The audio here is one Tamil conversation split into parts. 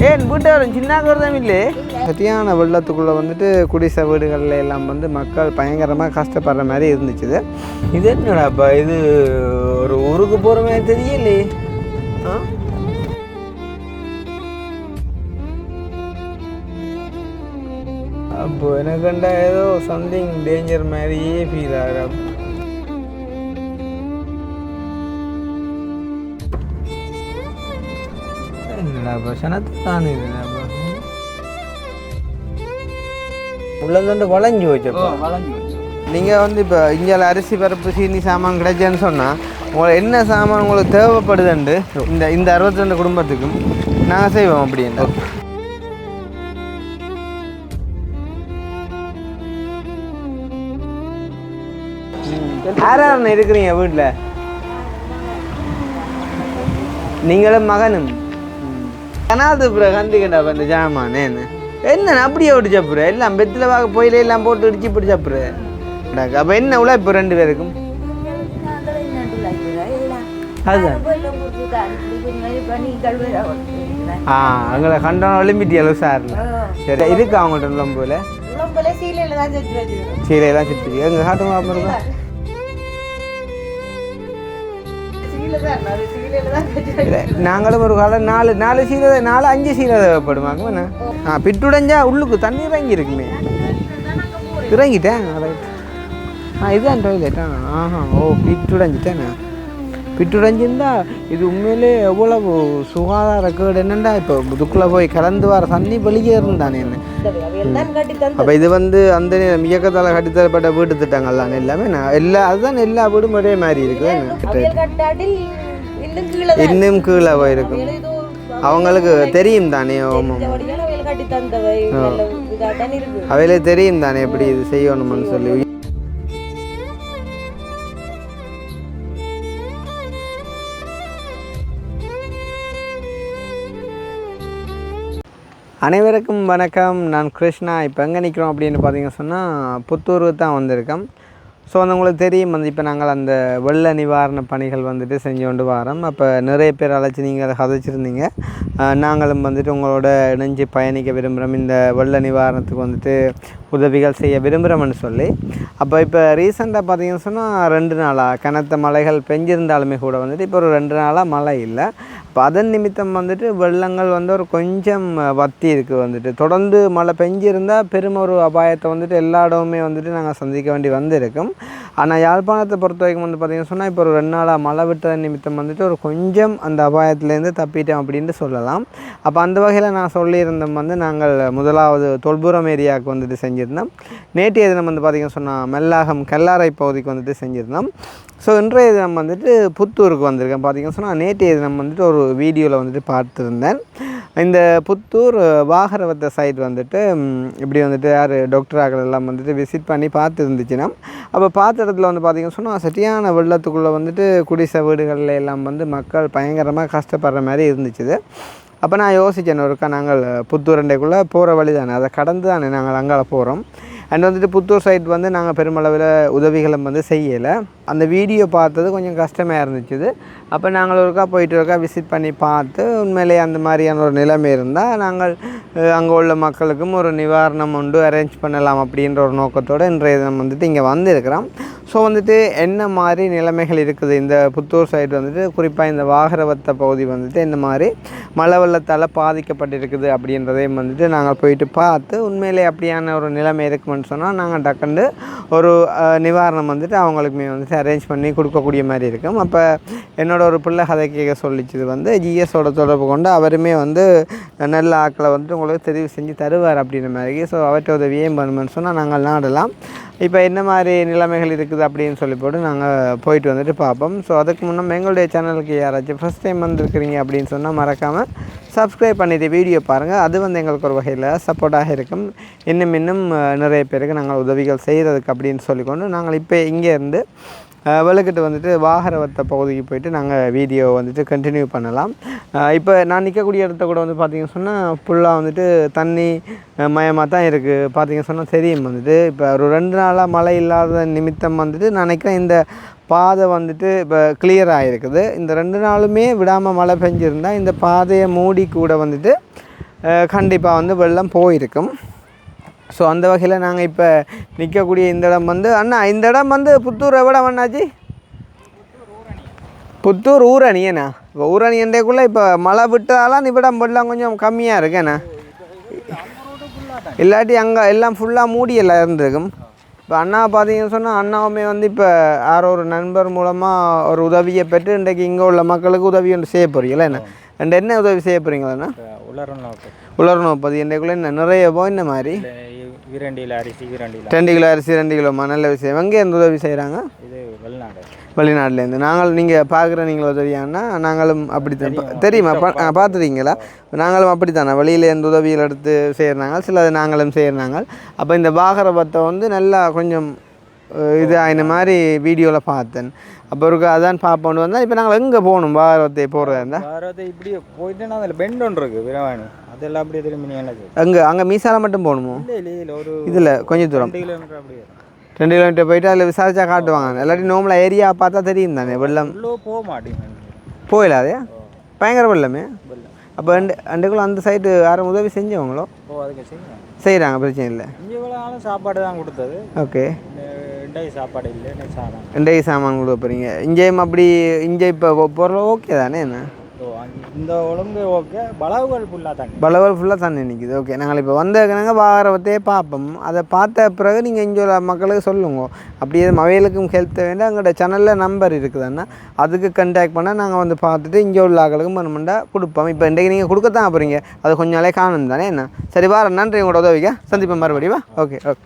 ஏன் வீட்டாரும் சின்னாக்கிறதும் இல்லை. சத்தியான வெள்ளத்துக்குள்ளே வந்துட்டு குடிசை வீடுகளில் எல்லாம் வந்து மக்கள் பயங்கரமாக கஷ்டப்படுற மாதிரி இருந்துச்சு. இது என்னடாப்பா, இது ஒரு ஊருக்கு போகிற மாதிரி தெரியலே. அப்போ எனக்குண்டா ஏதோ சம்திங் டேஞ்சர் மாதிரியே ஃபீல் ஆகிறோம். என்னடாப்பா சனத்து தானே இதுடாப்பா உள்ளே வளைஞ்சு வச்சப்போ. நீங்கள் வந்து இப்போ இங்கே அரிசி பருப்பு சீனி சாமான் கிடைச்சேன்னு சொன்னால் உங்களை என்ன சாமான் உங்களுக்கு தேவைப்படுதுண்டு இந்த 62 குடும்பத்துக்கும் நாங்கள் செய்வோம் அப்படின்னு. யாராருன்னு இருக்கிறீங்க வீட்டில்? நீங்களும் மகனும் கனாது கந்துக்கிட்டா இந்த ஜாமான் என்ன அப்படியே விட்டு சாப்பிட்ற எல்லாம் பெத்தில் வாங்க போயில எல்லாம் போட்டு இடிச்சு இப்படி சாப்பிட்ற. அப்போ என்ன உழைப்பு 2 பேருக்கும்? அதுதான் அங்கே கண்டனம் ஒலிம்பிட்டியளவு சார். சரி இருக்கு அவங்கள்ட்ட உடம்புல சீலையெல்லாம் சுற்றி எங்கள் காட்டு மாப்பம் இருக்கா? நாங்களும் ஒரு காலம் 4 சீலை 4-5 சீலை தேவைப்படுமாங்க. பிட்டுடைஞ்சா உள்ளுக்கு தண்ணி இறங்கி இருக்குமே. இறங்கிட்டேன் இதுதான் டாய்லெட்டா? பிட்டுடைஞ்சிட்டேன். பிட்டுடைஞ்சிருந்தா இது உண்மையிலே எவ்வளவு சுகாதார கேடு. என்னண்டா இப்போ இதுக்குள்ளே போய் கலந்து வர தண்ணி வெளியே இருந்தானே என்ன. அப்போ இது வந்து அந்த இயக்கத்தால் கட்டித்தரப்பட்ட வீட்டு திட்டங்கள்லாம் எல்லாமே அதுதான் எல்லா வீடும் ஒரே மாதிரி இருக்குது. இன்னும் கீழே போயிருக்கும். அவங்களுக்கு தெரியும் தானே, அவையிலே தெரியும் தானே எப்படி இது செய்யணும்னு சொல்லி. அனைவருக்கும் வணக்கம். நான் கிருஷ்ணா. இப்போ எங்கே நிற்கிறோம் அப்படின்னு பார்த்தீங்க சொன்னால் புத்தூர் தான் வந்திருக்கோம். ஸோ வந்து உங்களுக்கு தெரியும் வந்து இப்போ நாங்கள் அந்த வெள்ள நிவாரண பணிகள் வந்துட்டு செஞ்சு கொண்டு வரோம். அப்போ நிறைய பேர் அழைச்சி நீங்கள் கதைச்சிருந்தீங்க. நாங்களும் வந்துட்டு உங்களோட இணைஞ்சு பயணிக்க விரும்புகிறோம், இந்த வெள்ள நிவாரணத்துக்கு வந்துட்டு உதவிகள் செய்ய விரும்புகிறோம்னு சொல்லி. அப்போ இப்போ ரீசெண்டாக பார்த்தீங்கன்னு சொன்னால் 2 நாளாக கனத்த மழைகள் பெஞ்சிருந்தாலுமே கூட வந்துட்டு இப்போ ஒரு 2 நாளாக மழை இல்லை. இப்போ அதன் நிமித்தம் வந்துட்டு வெள்ளங்கள் வந்து ஒரு கொஞ்சம் வத்தி இருக்குது. வந்துட்டு தொடர்ந்து மழை பெஞ்சிருந்தால் பெரும் ஒரு அபாயத்தை வந்துட்டு எல்லா இடமுமே வந்துட்டு நாங்கள் சந்திக்க வேண்டி வந்திருக்கோம். ஆனால் யாழ்ப்பாணத்தை பொறுத்த வரைக்கும் வந்து பார்த்திங்கன்னு சொன்னால் இப்போ ஒரு 2 நாளாக மழை விட்டதன் நிமித்தம் வந்துட்டு ஒரு கொஞ்சம் அந்த அபாயத்துலேருந்து தப்பிட்டோம் அப்படின்ட்டு சொல்லலாம். அப்போ அந்த வகையில் நான் சொல்லியிருந்தோம் வந்து நாங்கள் முதலாவது தொல்புரம் ஏரியாவுக்கு வந்துட்டு செஞ்சுருந்தோம். நேற்றைய தினம் வந்து பார்த்திங்கன்னு சொன்னால் மெல்லாகம் கல்லாரை பகுதிக்கு வந்துட்டு செஞ்சுருந்தோம். ஸோ இன்றைய தினம் வந்துட்டு புத்தூருக்கு வந்திருக்கேன். பார்த்திங்கன்னு சொன்னால் நேற்றைய தினம் வந்துட்டு ஒரு வீடியோவில் வந்துட்டு பார்த்துருந்தேன். இந்த புத்தூர் வாகரவத்த சைட் வந்துட்டு இப்படி வந்துட்டு யார் டாக்டராக்கள் எல்லாம் வந்துட்டு விசிட் பண்ணி பார்த்து இருந்துச்சுன்னா, அப்போ பார்த்த இடத்துல வந்து பார்த்திங்கன்னு சொன்னால் சரியான வெள்ளத்துக்குள்ளே வந்துட்டு குடிசை வீடுகளில் எல்லாம் வந்து மக்கள் பயங்கரமாக கஷ்டப்படுற மாதிரி இருந்துச்சு. அப்போ நான் யோசித்தேன், ஒருக்கா நாங்கள் புத்தூர் அண்டைக்குள்ளே போகிற வழி தானே, அதை கடந்து தானே நாங்கள் அங்கே போகிறோம். அண்ட் வந்துட்டு புத்தூர் சைட் வந்து நாங்கள் பெருமளவில் உதவிகளும் வந்து செய்யலை. அந்த வீடியோ பார்த்தது கொஞ்சம் கஷ்டமாக இருந்துச்சு. அப்போ நாங்கள் ஒருக்கா விசிட் பண்ணி பார்த்து உண்மையிலேயே அந்த மாதிரியான ஒரு நிலைமை இருந்தால் நாங்கள் அங்கே உள்ள மக்களுக்கும் ஒரு நிவாரணம் உண்டு அரேஞ்ச் பண்ணலாம் அப்படின்ற ஒரு நோக்கத்தோடு இன்றைய தினம் வந்துட்டு இங்கே வந்திருக்கிறோம். ஸோ வந்துட்டு என்ன மாதிரி நிலைமைகள் இருக்குது இந்த புத்தூர் சைடு வந்துட்டு, குறிப்பாக இந்த வாகரவத்த பகுதி வந்துட்டு இந்த மாதிரி மழை வெள்ளத்தால் பாதிக்கப்பட்டிருக்குது அப்படின்றதையும் வந்துட்டு நாங்கள் போயிட்டு பார்த்து உண்மையிலே அப்படியான ஒரு நிலைமை இருக்குமென்னு சொன்னால் நாங்கள் டக்குண்டு ஒரு நிவாரணம் வந்துட்டு அவங்களுக்குமே வந்துட்டு அரேஞ்ச் பண்ணி கொடுக்கக்கூடிய மாதிரி இருக்கும். அப்போ என்னோட ஒரு பிள்ளை கதை கேட்க சொல்லிச்சது வந்து ஜிஎஸோட தொடர்பு கொண்டு அவருமே வந்து நல்ல ஆக்களை வந்துட்டு உங்களுக்கு தெரிவு செஞ்சு தருவார் அப்படின்ற மாதிரி. ஸோ அவற்றை உதவியே பண்ணுமென்னு சொன்னால் நாங்கள் நாடலாம். இப்போ என்ன மாதிரி நிலைமைகள் இருக்குது அப்படின்னு சொல்லி போட்டு நாங்கள் போயிட்டு வந்துட்டு பார்ப்போம். ஸோ அதுக்கு முன்னே எங்களுடைய சேனலுக்கு யாராச்சும் ஃபஸ்ட் டைம் வந்துருக்கிறீங்க அப்படின்னு சொன்னால் மறக்காமல் சப்ஸ்கிரைப் பண்ணிவிட்டு வீடியோ பாருங்கள். அது வந்து எங்களுக்கு ஒரு வகையில் சப்போர்ட்டாக இருக்கும். இன்னும் நிறைய பேருக்கு நாங்கள் உதவிகள் செய்கிறதுக்கு அப்படின்னு சொல்லிக்கொண்டு நாங்கள் இப்போ இங்கேருந்து வெள்ளக்கட்டு வந்துட்டு வாகரவத்த பகுதிக்கு போயிட்டு நாங்கள் வீடியோ வந்துட்டு கண்டினியூ பண்ணலாம். இப்போ நான் நிற்கக்கூடிய இடத்த கூட வந்து பார்த்திங்கன்னு சொன்னால் ஃபுல்லாக வந்துட்டு தண்ணி மயமாக தான் இருக்குது. பார்த்திங்கன்னு சொன்னால் தெரியும் வந்துட்டு இப்போ ஒரு 2 நாளாக மழை இல்லாத நிமித்தம் வந்துட்டு நான் நினைக்கிறேன் இந்த பாதை வந்துட்டு இப்போ கிளியர் ஆகிருக்குது. இந்த 2 நாளுமே விடாமல் மழை பெஞ்சிருந்தால் இந்த பாதையை மூடி கூட வந்துட்டு கண்டிப்பாக வந்து வெள்ளம் போயிருக்கும். ஸோ அந்த வகையில் நாங்கள் இப்போ நிற்கக்கூடிய இந்த இடம் வந்து அண்ணா இந்த இடம் வந்து புத்தூர் எவ்வளோ அண்ணாச்சி? புத்தூர் ஊரணி ஏண்ணா? இப்போ ஊரணி என்றைக்குள்ளே இப்போ மழை விட்டாலாம் இவ்விடம் வெள்ளம் கொஞ்சம் கம்மியாக இருக்கேண்ணா. இல்லாட்டி அங்கே எல்லாம் ஃபுல்லாக மூடி எல்லாம் இருந்திருக்கும். இப்போ அண்ணா பார்த்தீங்கன்னு சொன்னால் அண்ணாவுமே வந்து இப்போ யாரோ ஒரு நண்பர் மூலமாக ஒரு உதவியை பெற்று இன்றைக்கு இங்கே உள்ள மக்களுக்கு உதவி ஒன்று செய்ய போகிறீங்களா என்ன? என்ன உதவி செய்ய போகிறீங்களாண்ணா? உலர்ணவு பதி இன்றைக்குள்ளே என்ன நிறைய இந்த மாதிரி 2 கிலோ அரிசி 2 கிலோ நல்ல விஷயம். எங்கே எந்த உதவி செய்கிறாங்க? வெளிநாட்டிலேருந்து. நீங்கள் பார்க்குற நீங்கள் உதவியானா நாங்களும் அப்படி தான் தெரியுமா? பார்த்துருக்கீங்களா? நாங்களும் அப்படி தானே வெளியில் எந்த உதவிகள் எடுத்து செய்கிறாங்க, சில நாங்களும் செய்கிறாங்க. அப்போ இந்த பாகரபத்தை வந்து நல்லா கொஞ்சம் இது ஆயின மாதிரி வீடியோவில் பார்த்தேன். அப்போ இருக்கு அதான் பார்ப்போன்னு வந்தால் இப்போ நாங்கள் எங்கே போகணும் பாகரத்தை போகிறதா இருந்தால்? பாகரத்தை இப்படி போயிட்டு அதில் பெண்ட் ஒன்று இருக்குது விரவாணி, அதெல்லாம் அப்படியே திரும்பி அங்கே மீசால மட்டும் போகணுமோ? இல்லை ஒரு இதில் கொஞ்சம் தூரம் 2 கிலோமீட்டர் அப்படியே 2 கிலோமீட்டர் போயிட்டு அதில் விசாரிச்சா காட்டுவாங்க. எல்லாத்தையும் நோம்பில் ஏரியா பார்த்தா தெரியும் தானே வெள்ளம் போக மாட்டேங்க. போயிடாதே பயங்கர வெள்ளமே. அப்போ அண்டுக்குள்ள அந்த சைடு யாரும் உதவி செஞ்சவங்களோ? செய்கிறாங்க, பிரச்சனை இல்லை. சாப்பாடு தான் கொடுத்தது. ஓகே, சாப்பாடு இல்லை, இன்றைக்கு சாமான் கொடுக்க போகிறீங்க. இங்கேயும் அப்படி இங்கே இப்போ பொருள் ஓகே தானே என்ன? இந்த ஒழுங்கு ஓகே. பலவுகள் ஃபுல்லாக தண்ணி நிற்கிது. ஓகே, நாங்கள் இப்போ வந்ததுனாங்க வாகரத்தையே பார்ப்போம். அதை பார்த்த பிறகு நீங்கள் இங்கே உள்ள மக்களுக்கு சொல்லுங்க. அப்படியே மவைகளுக்கும் ஹெல்ப் வேண்டாம். எங்களோட சேனலில் நம்பர் இருக்குதுன்னா அதுக்கு கண்டாக்ட் பண்ணால் நாங்கள் வந்து பார்த்துட்டு இங்கே உள்ள ஆக்களுக்கும் மண்மண்டா கொடுப்போம். இப்போ இன்றைக்கு நீங்கள் கொடுக்கத்தான் போகிறீங்க, அது கொஞ்ச நாளே காணும் தானே என்ன? சரி வார நன்றி, உங்களோட உதவிக்க சந்திப்பேன் மறுபடியும். Okay okay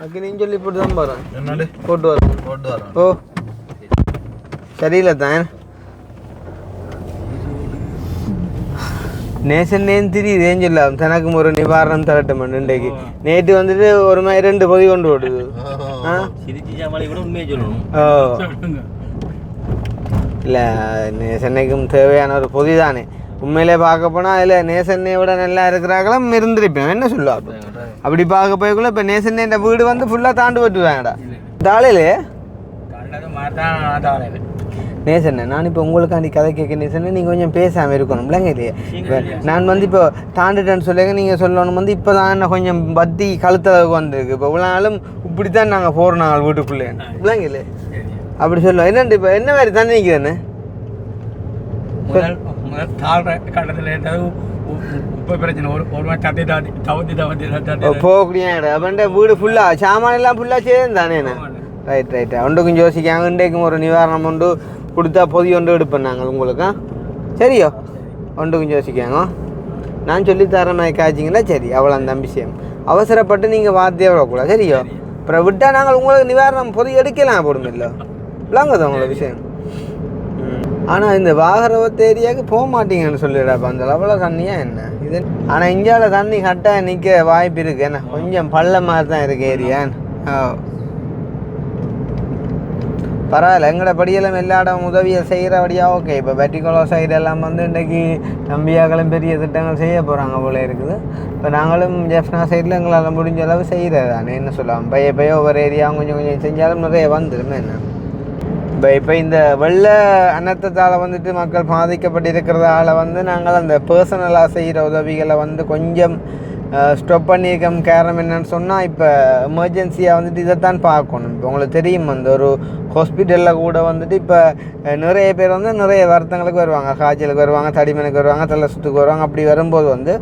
okay. நீங்கள் சொல்லி போட்டு தான் போகிறேன், போட்டு வரோம். ஓ சரியில்லை தான் நேசன் தெரியுதேன்னு சொல்லலாம். தனக்கும் ஒரு நிவாரணம் தரட்டும் இன்றைக்கு. நேற்று வந்துட்டு ஒரு மாதிரி 2 பொதி கொண்டு ஓடுது. இல்லை நேசன்னைக்கும் தேவையான ஒரு பொதி தானே. உண்மையிலே பார்க்க போனால் அதில் நேசன்னை விட நல்லா இருக்கிறாங்களும் இருந்திருப்பேன். என்ன சொல்லுவா? அப்படி பார்க்க போய்க்குள்ள இப்போ நேசன்னை வீடு வந்து ஃபுல்லாக தாண்டு போட்டுருவாங்கடா தாளையிலே. நேசண்ணே, நான் இப்போ உங்களுக்காண்டி கதை கேட்க நேசண்ணே, நீங்கள் கொஞ்சம் பேசாமல் இருக்கணும் இல்லைங்க இல்லையே. நான் வந்து இப்போ தாண்டுட்டேன்னு சொல்லுங்க, நீங்கள் சொல்லணும் வந்து இப்போ தான் என்ன கொஞ்சம் பத்தி கழுத்தளவுக்கு வந்திருக்கு. இப்போ இவ்வளோ நாளும் இப்படி தான் நாங்கள் போகிறோம் நாங்கள் வீட்டுக்குள்ளே இல்லைங்க இல்லையே. அப்படி சொல்லுவோம். என்னண்டு இப்போ என்ன மாதிரி தண்ணி நிற்கிறேன்னு போகக்கூடிய அப்படின்ட்டு வீடு ஃபுல்லாக சாமான எல்லாம் ஃபுல்லாக செய்யும் தானே. ரைட் ரைட்டா ஒன்றுக்கும் யோசிக்காங்க. இன்றைக்கும் ஒரு நிவாரணம் உண்டு கொடுத்தா பொதி ஒன்று எடுப்பேன் நாங்கள் உங்களுக்கு. சரியோ, ஒன்றுக்கும் யோசிக்காங்க. நான் சொல்லித்தரேன் மாதிரி காய்ச்சிங்களா? சரி, அவ்வளோ அந்த விஷயம். அவசரப்பட்டு நீங்கள் வார்த்தையே விடக்கூடாது. சரியோ, அப்புறம் விட்டால் நாங்கள் உங்களுக்கு நிவாரணம் பொதி எடுக்கலாம் போடும் இல்லை விளாங்குது உங்களை விஷயம். ஆனால் இந்த வாகரவத்து ஏரியாவுக்கு போக மாட்டீங்கன்னு சொல்லிடுறப்ப அந்த லெவலில் தண்ணியாக என்ன இது. ஆனால் இந்தியாவில் தண்ணி கரெக்டாக நிற்க வாய்ப்பு இருக்குது. என்ன கொஞ்சம் பள்ள மாதிரி தான் இருக்குது ஏரியா. பரவாயில்ல, எங்களோட படியெல்லாம் எல்லா இடம் உதவியை செய்கிறபடியா. ஓகே, இப்போ வெட்டிக்குளோ சைடெல்லாம் வந்து இன்றைக்கி நம்பியாக்களும் பெரிய திட்டங்கள் செய்ய போகிறாங்க போல இருக்குது. இப்போ நாங்களும் ஜெஃப்னா சைடில் எங்களால் முடிஞ்ச அளவு செய்கிறது தானே. என்ன சொல்லலாம், பைய ஒவ்வொரு ஏரியாவும் கொஞ்சம் கொஞ்சம் செஞ்சாலும் நிறைய வந்துடும். என்ன இப்போ இந்த வெள்ள அனர்த்தத்தால் வந்துட்டு மக்கள் பாதிக்கப்பட்டிருக்கிறதால வந்து நாங்கள் அந்த பர்சனலாக செய்கிற உதவிகளை வந்து கொஞ்சம் ஸ்டாப் பண்ணியிருக்கோம். காரணம் என்னென்னு சொன்னால், இப்போ எமர்ஜென்சியாக வந்துட்டு இதைத்தான் பார்க்கணும். இப்போ உங்களுக்கு தெரியும், அந்த ஒரு ஹாஸ்பிட்டலில் கூட வந்துட்டு இப்போ நிறைய பேர் வந்து நிறைய வருத்தங்களுக்கு வருவாங்க. காய்ச்சலுக்கு வருவாங்க, தடிமனுக்கு வருவாங்க, தலை சுற்றுக்கு வருவாங்க. அப்படி வரும்போது வந்து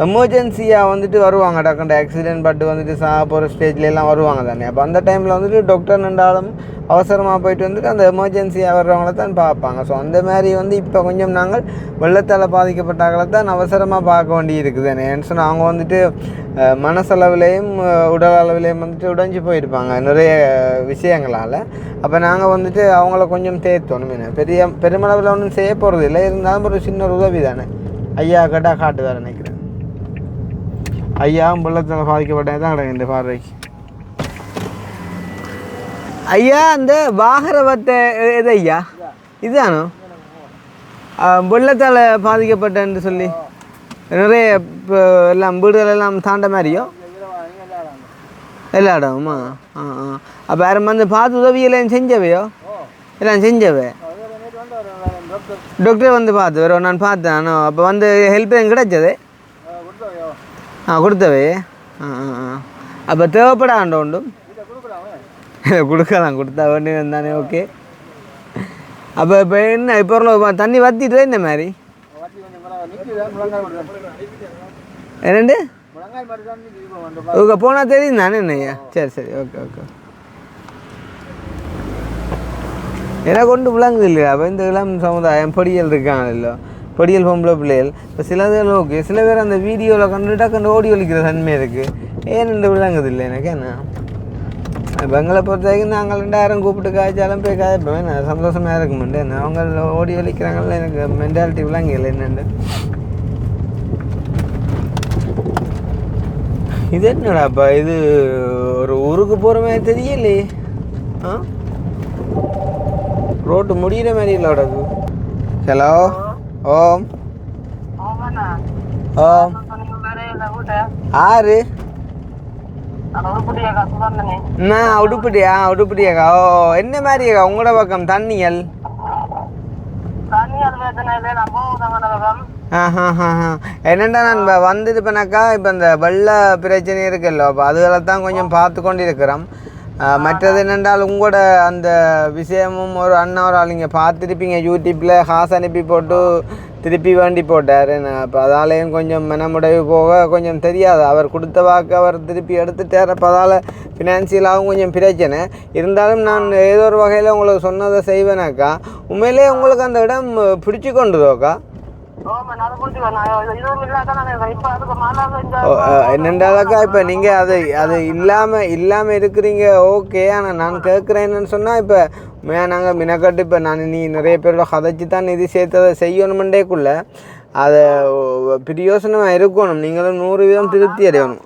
எமர்ஜென்சியாக வந்துட்டு வருவாங்க. டக்குண்டு ஆக்சிடென்ட் பட்டு வந்துட்டு போகிற ஸ்டேஜ்லாம் வருவாங்க தானே. அப்போ அந்த டைமில் வந்துட்டு டாக்டர் நின்றாலும் அவசரமாக போயிட்டு வந்துட்டு அந்த எமர்ஜென்சியாக வர்றவங்கள தான் பார்ப்பாங்க. ஸோ அந்த மாதிரி வந்து இப்போ கொஞ்சம் நாங்கள் வெள்ளத்தால் பாதிக்கப்பட்டாக்களை தான் அவசரமாக பார்க்க வேண்டி இருக்குது. ஏன்னு சொன்னால் அவங்க வந்துட்டு மனசளவிலையும் உடல் அளவிலையும் வந்துட்டு உடைஞ்சி போயிருப்பாங்க நிறைய விஷயங்களால். அப்போ நாங்கள் வந்துட்டு அவங்கள கொஞ்சம் தேர்த்தோணும். என்ன பெருமளவில் ஒன்றும் செய்ய போகிறது இல்லை, இருந்தாலும் ஒரு சின்ன உதவி தானே. ஐயா கேட்டால் காட்டு வேறு நினைக்கிறேன். ஐயாவும் வெள்ளத்தால் பாதிக்கப்பட்டது தான் கிடக்கு இந்த பார்வைக்கு. ஐயா அந்த வாகரவத்தை எது ஐயா இதுதானோ வெள்ளத்தால் பாதிக்கப்பட்டேன்னு சொல்லி நிறைய இப்போ எல்லாம் வீடுகள் எல்லாம் தாண்ட மாதிரியோ எல்லா இடமுமா அப்போ யாரும் வந்து பார்த்து உதவியெல்லாம் செஞ்சவையோ எல்லாம் செஞ்சவை டாக்டர் வந்து பார்த்து வரோம் நான் பார்த்தேன் அப்போ வந்து ஹெல்ப் எனக்கு கிடைச்சது கொடுத்தவே அப்போ தேவைப்படாண்ட உண்டும் கொடுக்கலாம் கொடுத்தா வேண்டி வந்தானே ஓகே அப்போ இப்போ என்ன இப்போ தண்ணி வத்திட்டு இந்த மாதிரி ரெண்டு ஓகே போனால் தெரியும் தானே என்னையா சரி சரி ஓகே ஓகே எனக்கு கொண்டு விளங்குது இல்லையா அப்போ இந்த இளம் சமுதாயம் பொடியல் இருக்காங்க இல்லை பொடியல் பொம்பளை பிள்ளைகள் இப்போ சிலதில் ஓகே சில பேர் அந்த வீடியோவில் கண்டுட்டா கண்டு ஓடி ஒழிக்கிற தன்மை இருக்குது ஏன் ரெண்டு விளங்குது இல்லை எனக்கு என்ன இப்போ எங்களை பொறுத்த வரைக்கும் நாங்கள் 2000 கூப்பிட்டு காய்ச்சாலும் போய் காய்ப்பேன் நான் சந்தோஷமாக இருக்குமெண்டு என்ன அவங்க ஓடி ஒழிக்கிறாங்கல்ல எனக்கு மென்டாலிட்டி விளங்கல என்னென்னு இது என்னடாப்பா இது ஒரு ஊருக்கு போகிற மாதிரி தெரியலையே ரோட்டு முடிகிற மாதிரி இல்லை உடக்கு ஹலோ ஓம் ஓம் ஆறு உடுப்படியாக்கா ஓ என்ன மாதிரியாக்கா உங்களோட பக்கம் தண்ணியல் என்னென்னா நான் வந்துட்டு இப்போனாக்கா இப்போ இந்த வெள்ள பிரச்சனை இருக்குல்ல அப்போ அதுகளை தான் கொஞ்சம் பார்த்து கொண்டு இருக்கிறோம் மற்றது என்னென்றால் உங்களோட அந்த விஷயமும் ஒரு அண்ணா ஒரு ஆள் நீங்கள் பார்த்துருப்பீங்க யூடியூப்பில் காசு அனுப்பி போட்டு திருப்பி வேண்டி போட்டார் அப்போ அதாலேயும் கொஞ்சம் மனமுடைவு போக கொஞ்சம் தெரியாது அவர் கொடுத்த வாக்கு அவர் திருப்பி எடுத்துட்டார் அப்போ அதால் ஃபினான்சியலாகவும் கொஞ்சம் பிரச்சனை இருந்தாலும் நான் ஏதோ ஒரு வகையில் உங்களுக்கு சொன்னதை செய்வேனாக்கா உண்மையிலே உங்களுக்கு அந்த இடம் பிடிச்சி கொண்டுதோக்கா என்னண்டாக்கா இப்போ நீங்கள் அது இல்லாமல் இருக்கிறீங்க ஓகே ஆனால் நான் கேட்குறேன் என்னன்னு சொன்னால் இப்போ நாங்கள் மினக்கட்டு இப்போ நான் நீ நிறைய பேரோட கதைச்சி தான் நிதி சேர்த்ததை செய்யணுமெண்டேக்குள்ள அதை பிரயோசனமாக இருக்கணும் நீங்களும் 100% திருப்தி அடையணும்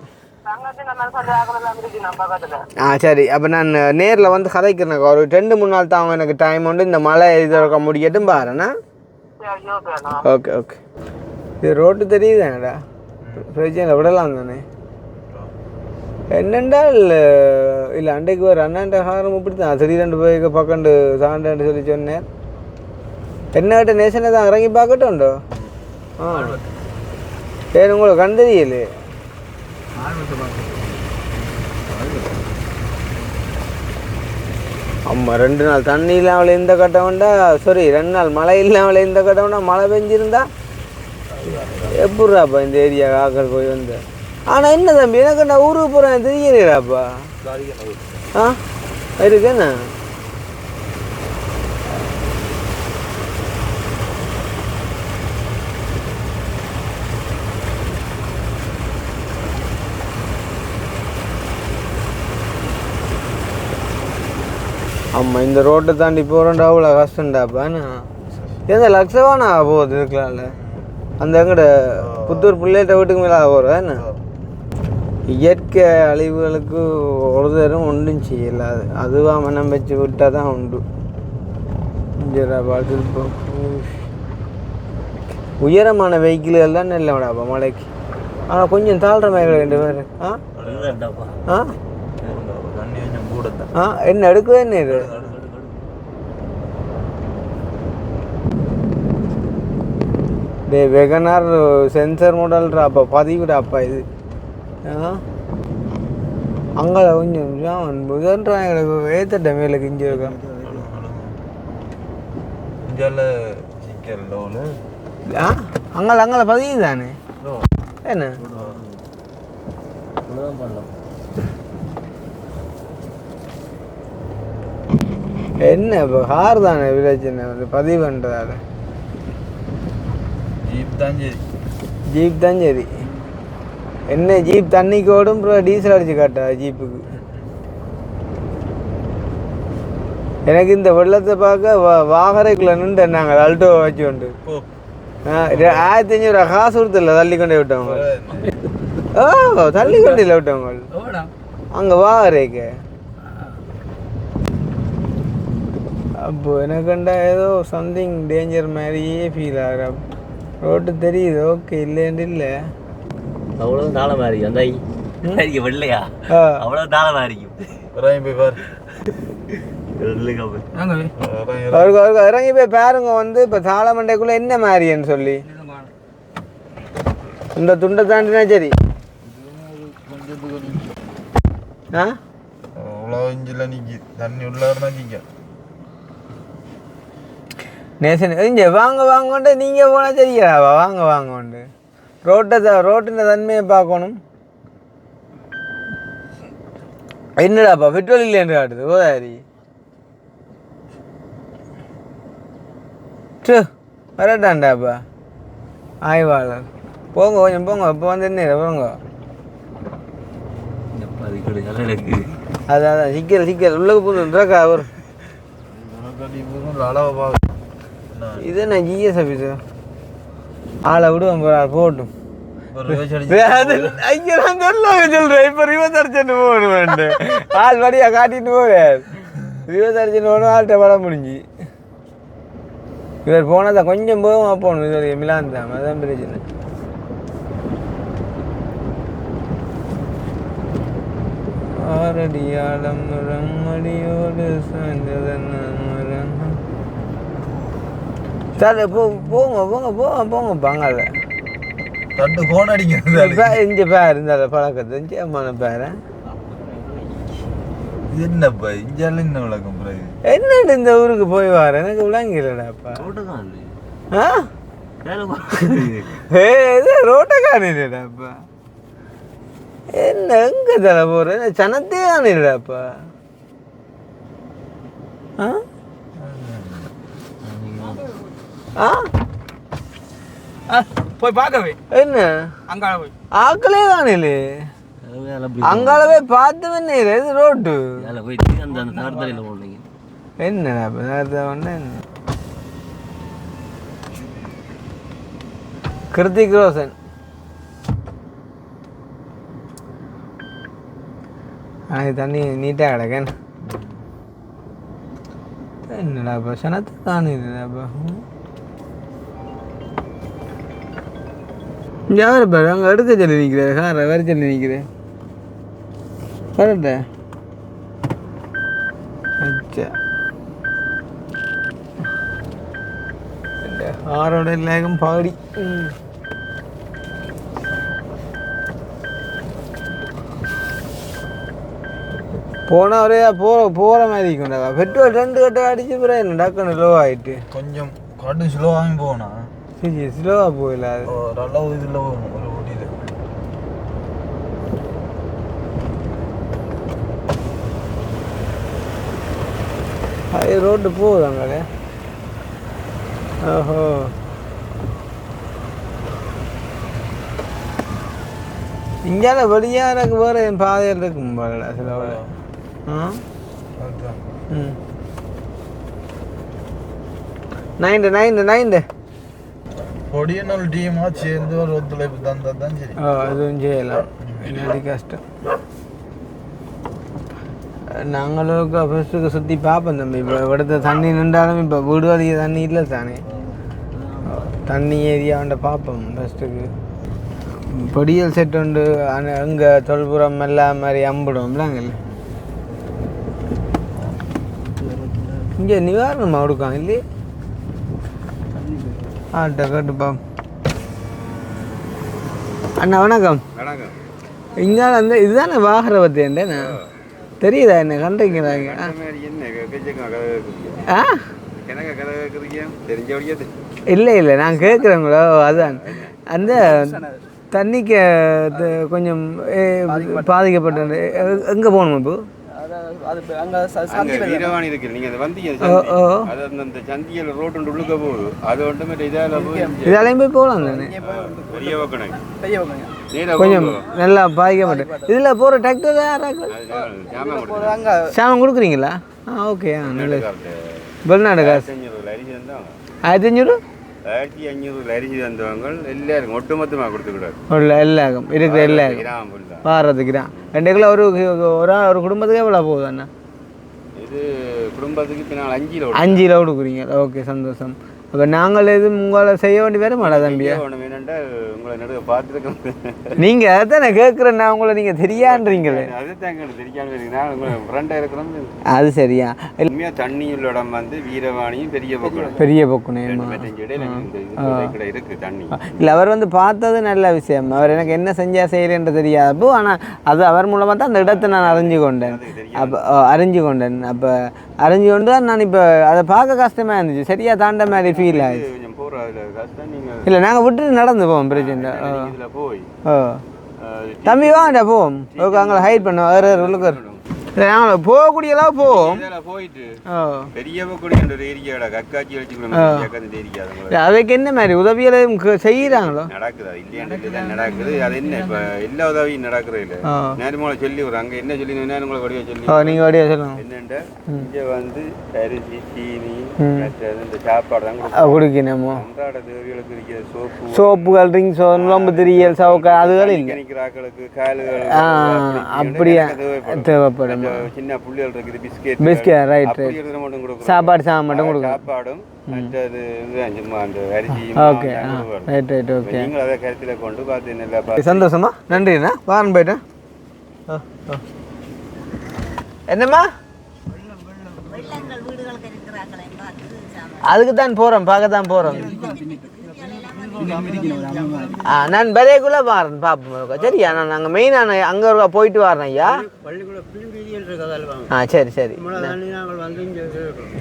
சரி அப்போ நான் நேரில் வந்து கதைக்கிறேன் ஒரு 2-3 நாள் தான் அவங்க எனக்கு டைம் உண்டு இந்த மழை இது முடிக்கட்டும் பாருண்ணா ஓகே ஓகே இது ரோட்டு தெரியுதானடா பிரச்சனை விடலாம் தானே என்னென்றால் இல்லை அண்டைக்கு ஒரு அண்ணாண்ட காரம் இப்படி தான் திடீரெண்டு போய் பக்கண்டு சாண்டான்னு சொல்லி சொன்னேன் என்னகிட்ட நேசனை தான் இறங்கி பார்க்கட்டும்டோ சரி உங்களுக்கு கண் தெரியல ஆமாம் 2 நாள் தண்ணி இல்லாமல் இந்த கட்டவன்டா 2 நாள் மழை இல்லாமல் இந்த கட்டவன்டா மழை பெஞ்சிருந்தா எப்பட்றாப்பா இந்த ஏரியா ஆக்கள் போய் வந்து ஆனால் என்ன தம்பி எனக்கு நான் ஊருக்கு போகிறேன் தெரியலையாப்பா இருக்குண்ணா ஆமாம் இந்த ரோட்டை தாண்டி போகிறோண்டா அவ்வளோ கஷ்டம்டாப்பாண்ணா எந்த லட்சவானா போகுது இருக்கலாம்ல அந்த எங்கட புத்தூர் பிள்ளைகிட்ட வீட்டுக்கு மேலே போகிறேன் என்ன இயற்கை அழிவுகளுக்கு ஒரு தரம் ஒன்றும் செய்யலாது அதுவாக மனம் வச்சு விட்டால் தான் உண்டு பார்த்து உயரமான வெஹிக்கிள்கள் தான் இல்லைடாப்பா மலைக்கு ஆனால் கொஞ்சம் தாழ்ற மாதிரி 2 பேர் என்ன எடுக்கவே என்ன இது வெகனார் சென்சர் மாடல்றாப்பா பதிவுடாப்பா இது அங்கே கொஞ்சம் முதன்றாங்க ஏத்தட்ட மேலே கிஞ்சி இருக்கேன் அங்கே பதிவு தானே என்ன என்ன இப்போ கார் தானே வில்லேஜ்னு வந்து பதிவு பண்ணுறதால ஜீப் தான் சரி என்ன ஜீப் தண்ணிக்கு ஓடும் அப்புறம் டீசல் அடிச்சு காட்டா ஜீப்புக்கு எனக்கு இந்த வெள்ளத்தை பார்க்க வாகரைக்குள்ளே நின்று நாங்கள் அல்டோ வச்சு கொண்டு 1500 காசு கொடுத்துல தள்ளி கொண்டே விட்டவங்க தள்ளி கொண்டு இல்லை விட்டவங்க அங்கே வாகரைக்கு அப்போ எனக்குண்டா ஏதோ சம்திங் டேஞ்சர் மாதிரியே ஃபீல் ஆகிற ரோட்டு தெரியுது ஓகே இல்லைன்னு இல்லை அவ்வளோ தாளமாக இருக்கும் அந்த வெள்ளையா அவ்வளோ தாளமாக இருக்கும் போய் பாரு இறங்கி போய் பாருங்க வந்து இப்போ சாலமண்டைக்குள்ள என்ன மாதிரின்னு சொல்லி இந்த துண்டை தாண்டினா சரி ஆ அவ்வளோ இஞ்சில் நிற்கி தண்ணி உள்ளாருனா நிற்க நேசன் இங்கே வாங்க வாங்கோண்டு நீங்கள் போனால் சரியாவா வாங்க வாங்கோண்டு ரோட்டின் தன்மையை பார்க்கணும் என்னடாப்பா பெட்ரோல் இல்லைன்னு காட்டுது கோதாரி வரட்டாண்டாப்பா ஆய்வாளர் போங்க கொஞ்சம் போங்க இப்போ வந்து என்ன போங்க அதான் சிக்கல் உள்ளுக்கு போதுன்றக்கா ஒரு இது என்ன ஜிஎஸ் ஆஃபீஸு ஆளை விடுவோம் போகட்டும் ஐயோ நான் சொல்றேன் இப்போ ரிவர்ஸ் அடிச்சுட்டு போகணும் ஆள் வழியா காட்டிட்டு போகிறார் ரிவர்ஸ் அடிச்சுட்டு போகணும் ஆள்கிட்ட படம் முடிஞ்சு இவர் போனதான் கொஞ்சம் போகமா போகணும் இது மிலான் தான் அதான் பிரச்சனை ஆரடியாளம் ரம்மடியோடு சார் போங்க பாங்கால தட்டு ஃபோன் அடிக்கிறது இங்கே பேர் இருந்தால பழக்கத்தை அம்மான பேர என்னப்பா இஞ்சாலும் என்ன விளக்கம் பிறகு என்னட்டு இந்த ஊருக்கு போய் வர எனக்கு விளங்கிடடாப்பா ஆ இது ரோட்டை காணிடாப்பா என்ன எங்க தலை போற சனத்தே காணிடாப்பா ஆ போய் பார்க்கவே என்ன அங்கால போய் ஆக்களே காணிலே அங்காலவே பார்த்து என்ன இது ரோட்டு என்னடா ஒன்று கிருத்திக் ரோஷன் ஆனால் தண்ணி நீட்டாக கிடக்கேன் என்னடாப்பா சனத்தை காணுதுடாப்பா யார் பாரு அங்கே எடுக்க சொல்லி நிற்கிறேன் காரை வேறு சொல்லி நிற்கிறேன் கரெக்டா அச்சா ஆரோட லேகம் பாடி போனால் ஒரே போகிற மாதிரி இருக்கும்டா பெட்ரோல் 2 கட்டை அடிச்சு பிறகு என்ன டக்குன்னு லோ ஆகிட்டு கொஞ்சம் கடு ஸ்லோவாகவே போனா சரி ஸ்லோவாக போயிடல அது ஓரளவு இதில் போகணும் ஒரு ஓட்டியில் அது ரோட்டு போகுதாங்களே ஓஹோ இங்கால வெளியாக எனக்கு வேறு என் பாதையில் இருக்கும் போல சில ம் 9 ஒடியனல் டீமாக சேர்ந்து ஒரு ஒத்துழைப்பு தந்தால் தான் சரி அதுவும் செய்யலாம் என்னடி கஷ்டம் நாங்களும் ஃபஸ்ட்டுக்கு சுற்றி பார்ப்போம் தம்பி இப்போ இடத்த தண்ணி நின்றாலும் இப்போ வீடு வழிய தண்ணி இல்லை தானே தண்ணி ஏரியாண்ட பார்ப்போம் ஃபஸ்ட்டுக்கு பொடியல் செட் உண்டு அங்கே தொல்புறம் எல்லாம் மாதிரி அம்பிடுவோம்லாங்க இங்கே நிவாரணமாக கொடுக்காங்க இல்லையே ஆட்ட கேட்டுப்பா அண்ணா வணக்கம் வணக்கம் இங்கே வந்து இதுதானே வாகர பற்றியண்டேண்ணா தெரியுதா என்ன கண்டுக்கிறாங்க ஆ இல்லை நான் கேட்குறேங்களோ அதான் அந்த தண்ணிக்கு கொஞ்சம் பாதிக்கப்பட்ட எங்கே போகணுமா இப்போ வீரவாணி இருக்கு நீங்க வந்தீங்க அது அந்த சந்தியில் ரோட்டு உள்ளுக்க போகுது அது ஒன்றுமே இதாலையும் போய் போகலாம் தானே கொஞ்சம் நல்லா பாதிக்கப்பட்ட இதில் போகிற டிராக்டர் சாமம் கொடுக்குறீங்களா ஓகே நல்ல வெளிநாடு காசு 1500 1500 அரிசி தந்தவங்க எல்லாருக்கும் ஒட்டுமொத்தமாக கொடுத்துக்கூடாது எல்லாருக்கும் இருக்கிற எல்லாருக்கும் வாரத்துக்கு தான் 2 கிலோ ஒரு குடும்பத்துக்கு எவ்வளோ போகுது அண்ணா இது குடும்பத்துக்கு இப்போ நாங்கள் 5 லோடு 5 கிலோ கொடுக்குறீங்க. ஓகே, சந்தோஷம். அப்போ நாங்கள் எதுவும் உங்களை செய்ய வேண்டி வேறு மாட்டா தம்பியா? ஒன்று வேணுண்டா உங்களை நடுவே பார்த்துருக்கோம். நீங்கள் அதான் நான் கேட்குறேன், நான் உங்களை நீங்கள் தெரியான்றீங்களே. அதுதான் எங்களுக்கு தெரியாமல் இருக்கு. நான் உங்களை ஃப்ரெண்டாக இருக்கிறோம். அது சரியா? உண்மையாக தண்ணி உள்ள இடம் வந்து வீரவாணியும் பெரிய பொக்குடம். பெரிய பொக்குனே இடையில இருக்குது தண்ணி. இல்லை, அவர் வந்து பார்த்தது நல்ல விஷயம். அவர் எனக்கு என்ன செஞ்சால் செய்கிறேன்னு தெரியாதப்போ, ஆனால் அது அவர் மூலமாக தான் அந்த இடத்தை நான் அறிஞ்சு கொண்டேன். அப்போ அறிஞ்சு கொண்டு தான் நான் இப்போ அதை பார்க்க கஷ்டமாக இருந்துச்சு. சரியாக தாண்ட மாதிரி ஃபீல் ஆகிடுச்சு. கொஞ்சம் போகிற கஷ்டம். நீங்கள் இல்லை, நாங்கள் விட்டுட்டு நடந்து போவோம், பிரச்சனை. இதில் போய் தம்பி வாங்கடா போவோம். ஓகே, அங்கே ஹைட் பண்ணுவோம். வேறு உள்ளுக்கு இல்லை, நாங்கள் போகக்கூடிய அளவு போவோம். போயிட்டு பெரிய பொக்குடி என்ற ஒரு ஏரியாடா கக்காச்சி வச்சுக்கணும். அதுக்கு என்ன மாதிரி உதவியெல்லாம் செய்கிறாங்களோ? நடக்குது, இல்லையா நடக்குது. அது என்ன இப்போ எல்லா உதவியும் நடக்குறது இல்லை. நேரமோல சொல்லி ஒரு அங்கே என்ன சொல்லி உங்களை வடிவா சொல்லி நீங்கள் வடிவா சொல்லுங்க. என்னென்ன இங்கே வந்து அரிசி சீனி இந்த சாப்பாடு தான் கொடுக்கணுமோ? அன்றாட தேவைகளுக்கு இருக்கிற சோப்புகள், ரிங்ஸ், நுழம்பு திரியல், சவுக்கா அதுகள் இல்லை. ஆக்களுக்கு காலுகள் அப்படியே தேவைப்படும். சின்ன புள்ளிகள் இருக்குது. Biscuit right right. மட்டும் கொடுக்கும். சாப்பாடு மட்டும் கொடுக்கும். சாப்பாடும் மற்றது சும்மா அந்த அரிசி. Okay, right right. ஓகே, நீங்களும் அதை கருத்தில் கொண்டு பார்த்து நல்லா சந்தோஷமா? நன்றிண்ணா. வாரன் போயிட்டேன். என்னம்மா? அதுக்கு தான் போகிறோம், பார்க்க தான் போகிறோம். நான் பெரியக்குள்ளே வரேன் பார்ப்போம். சரியா? நான் அங்கே மெயினான அங்கே ஒரு போயிட்டு வரேன் ஐயா. சரி சரி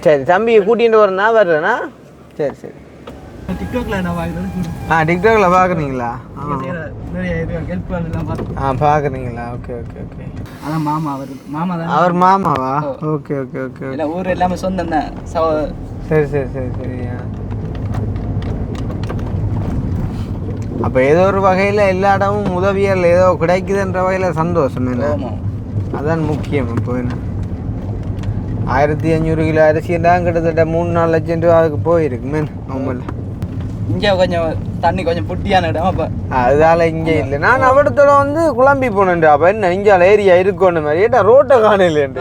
சரி. தம்பி கூட்டிகிட்டு வரேன்னா வர்றேண்ணா. சரி சரி. டிக்டாக்ல பார்க்குறீங்களா? பார்க்குறீங்களா? Okay okay okay. அதான் மாமா, அவர் மாமாவா? Okay okay okay. ஊர் எல்லாமே சொந்தம் தான். சரி சரி சரி சரியா. அப்போ ஏதோ ஒரு வகையில் எல்லா இடமும் உதவியல் ஏதோ கிடைக்குதுன்ற வகையில் சந்தோஷம் என்ன? அதான் முக்கியம். இப்போ என்ன 1500 கிலோ அரிசியெல்லாம் கிட்டத்தட்ட 3-4 லட்சம் ரூபா அதுக்கு போயிருக்கு மேன். ஆமாம், இங்கே கொஞ்சம் தண்ணி கொஞ்சம் புட்டியான இடம். அப்போ அதால் இங்கே இல்லை. நான் அவடத்தோட வந்து குழம்பி போனேன்டா. அப்போ என்ன இஞ்சால ஏரியா இருக்குன்னு மாதிரி ஏட்டா ரோட்டை காணலேண்டு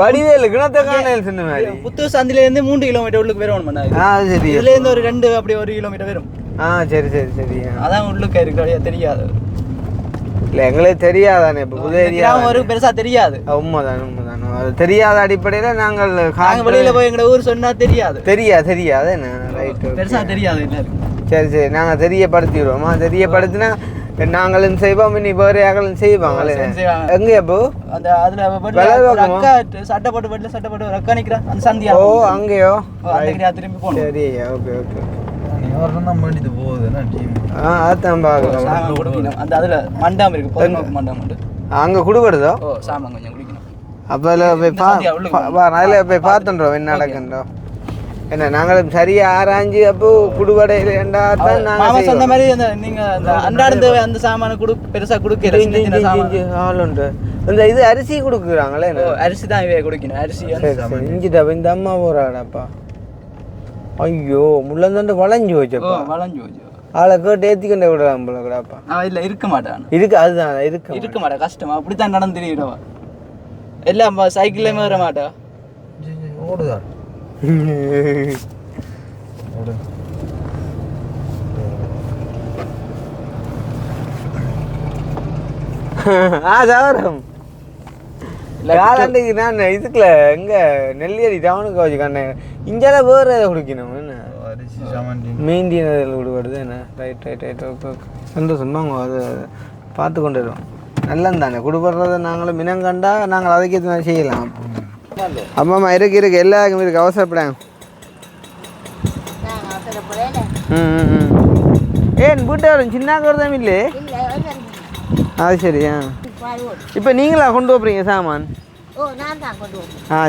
வடிவேலு கிணத்தை காணல் சொன்ன மாதிரி. புத்தூர் சந்திலேருந்து 3 கிலோமீட்டர் உள்ளுக்கு வேணும். அது சரி. இதுலேருந்து ஒரு 2 அப்படி 1 கிலோமீட்டர் வரும். சரி சரி சரி. அதான் உள்ளுக்க இருக்கு, தெரியாது. இல்லை, எங்களுக்கு தெரியாதானே. இப்போ புது ஏரியா ஒரு பெருசாக தெரியாது. உண்மைதான் உண்மைதான். அது தெரியாத அடிப்படையில் நாங்கள் வெளியில் போய் எங்களோட ஊர் சொன்னால் தெரியாது. தெரியாது என்ன? ரைட்டு, பெருசாக தெரியாது. சரி சரி. நாங்கள் தெரியப்படுத்திடுவோமா? தெரியப்படுத்தினா நாங்களும் செய்வோம், இனி வேறு யாரும் செய்வாங்களே. எங்கே அப்போ அந்த அதில் அக்கா சட்டப்பட்டு வீட்டில் சட்டப்பட்டு அக்கா நிற்கிறா அந்த சந்தியா. ஓ, அங்கேயோ? திரும்பி போகணும். சரி, ஓகே ஓகே. வேண்டியது போகுதுன்னா டீம் அதான் பார்க்கலாம். அந்த அதில் மண்டாம் இருக்கு, பொதுநோக்கு மண்டாம் உண்டு. அங்கே குடுபடுதோ? சாமான் கொஞ்சம் குடிக்கணும். அப்போ அதில் போய் அதில் போய் பார்த்துன்றோம் என்ன நடக்குன்றோம். என்ன நாங்களும் சரியாக ஆராய்ஞ்சு அப்போ குடுபடையிலேண்டா தான் நாங்கள் சொன்ன மாதிரி அந்த நீங்கள் அந்த அன்றாடம் தேவை அந்த சாமானை பெருசாக கொடுக்க ஆள் உண்டு. இந்த இது அரிசி கொடுக்குறாங்களே. அரிசி தான் இவே குடிக்கணும். அரிசி இஞ்சிட்டா இந்த அம்மா போகிறாடாப்பா. ஐயோ, முள்ளந்தாண்டு வளைஞ்சு வச்சப்பா. வளைஞ்சு வச்சு ஆளை கேட்டு ஏற்றிக்கொண்டே விடலாம் போல கூடாப்பா. இல்லை, இருக்க மாட்டான். அதுதான் இருக்க மாட்டேன். கஷ்டமா அப்படித்தான் நடந்துடுவா. எல்லாம் சைக்கிள்லேயுமே வர மாட்டா. ஓடுதான் சவரம் காலாண்டுக்கு நான் இதுக்குல எங்க நெல்லியடி டவுனுக்கு வச்சு கண்ணேன். இஞ்சால வேறு எதை குடிக்கணும் என்ன? மெயின்டைன் அதில் விடுபடுது என்ன? Right right right. Okay okay. சந்தோஷம் தாங்க. அதை பார்த்து கொண்டு வரோம். நல்லது தானே கொடுப்படுறத நாங்களும் மினங்கண்டா நாங்கள் அதுக்கேற்ற மாதிரி செய்யலாம். அம்மாம்மா இருக்கு எல்லாருக்கும் இருக்கு. அவசரப்படாங்க. ஏன் வீட்டாரும் சின்ன கருதாம இல்லையே? அது சரியா. இப்போ நீங்களா கொண்டு போகிறீங்க சாமான்?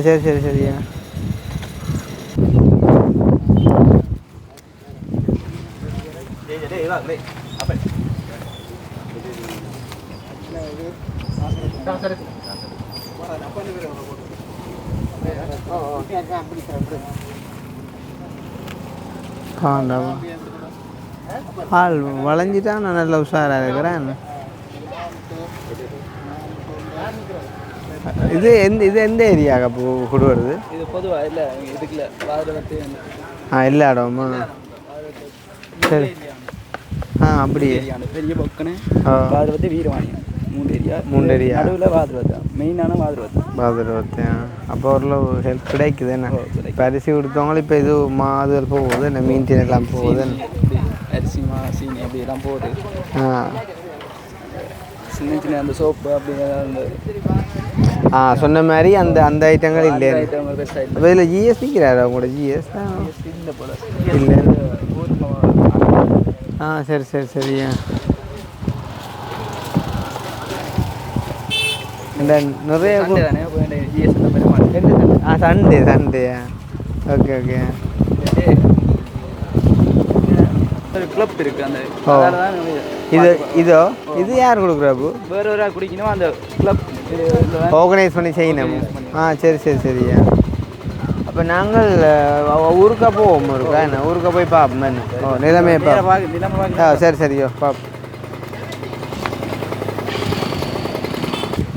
சரி சரி சரியா. ஆள் வளைஞ்சிட்டா நான் நல்ல உஷாராக இருக்கிறேன். இது எந்த ஏரியாவுக்கு அப்போ கொடுவருது? இது பொதுவாக இல்லை இதுக்குள்ள வாதிரவத்து எல்லா இடமா? சரி. அப்படியே பெரிய பக்கனு வாதிரவத்து வீரவாணியம் 3 ஏரியா நடுவில் வாதிரவத்து மெயினான வாதிரவத்து. அப்போ ஓரளவு ஹெல்ப் கிடைக்குது என்ன? இப்போ அரிசி கொடுத்தவங்களும் இப்போ இது மாதுகள் போகுது என்ன மீன் எல்லாம் போகுது அரிசி சீனி அப்படி எல்லாம் போகுது. சின்ன சின்ன அந்த சோப்பு அப்படி சொன்ன மாதிரி அந்த ஐட்டங்கள் இல்லை. அப்போ இதில் ஜிஎஸ் நிற்கிறாரு அவங்களோட ஜிஎஸ் இல்லை போல இல்லை. சரி சரி சரியா. இந்த நிறைய சண்டே ஓகே ஓகே. கிளப் இருக்கு அந்த இது யார் கொடுக்குறாப்பு? வேற ஒரு ஆள் குடிக்கணும் அந்த கிளப் ஆர்கனைஸ் பண்ணி செய்யணும். சரி சரி சரியா. அப்போ நாங்கள் ஊருக்கா போவோம் இருக்கா என்ன? ஊருக்கா போய் பார்ப்போம் என்ன நிலைமையை பார்ப்போம். சரி சரியோ பார்ப்போம்.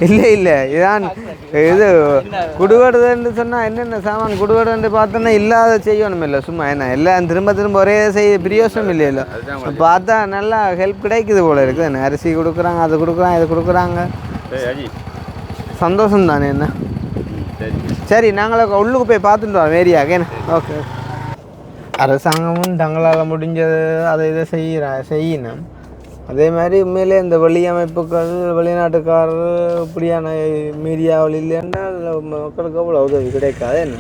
இல்லை இதான் இது குடுவடுதுன்னு சொன்னால் என்னென்ன சாமான் குடுவடுன்னு பார்த்தோன்னா இல்லாத செய்யணும் இல்லை சும்மா என்ன எல்லாம் திரும்ப ஒரே செய்ய பிரியோசனம் இல்லையில்ல. பார்த்தா நல்லா ஹெல்ப் கிடைக்குது போல இருக்குது என்ன? அரிசி கொடுக்குறாங்க, அது கொடுக்குறாங்க, இது கொடுக்குறாங்க. சந்தோஷம் தானே என்ன? சரி நாங்கள் உள்ளுக்கு போய் பார்த்துட்டு வரோம் ஏரியாவுக்கு என்ன? ஓகே. அரசாங்கமும் தங்களால் முடிஞ்சது அதை இதை செய்யணும். அதே மாதிரி உண்மையிலே இந்த வெளி அமைப்புகள் வெளிநாட்டுக்காரர் இப்படியான மீடியாவில் இல்லைன்னால் மக்களுக்கு அவ்வளோ உதவி கிடைக்காது என்ன?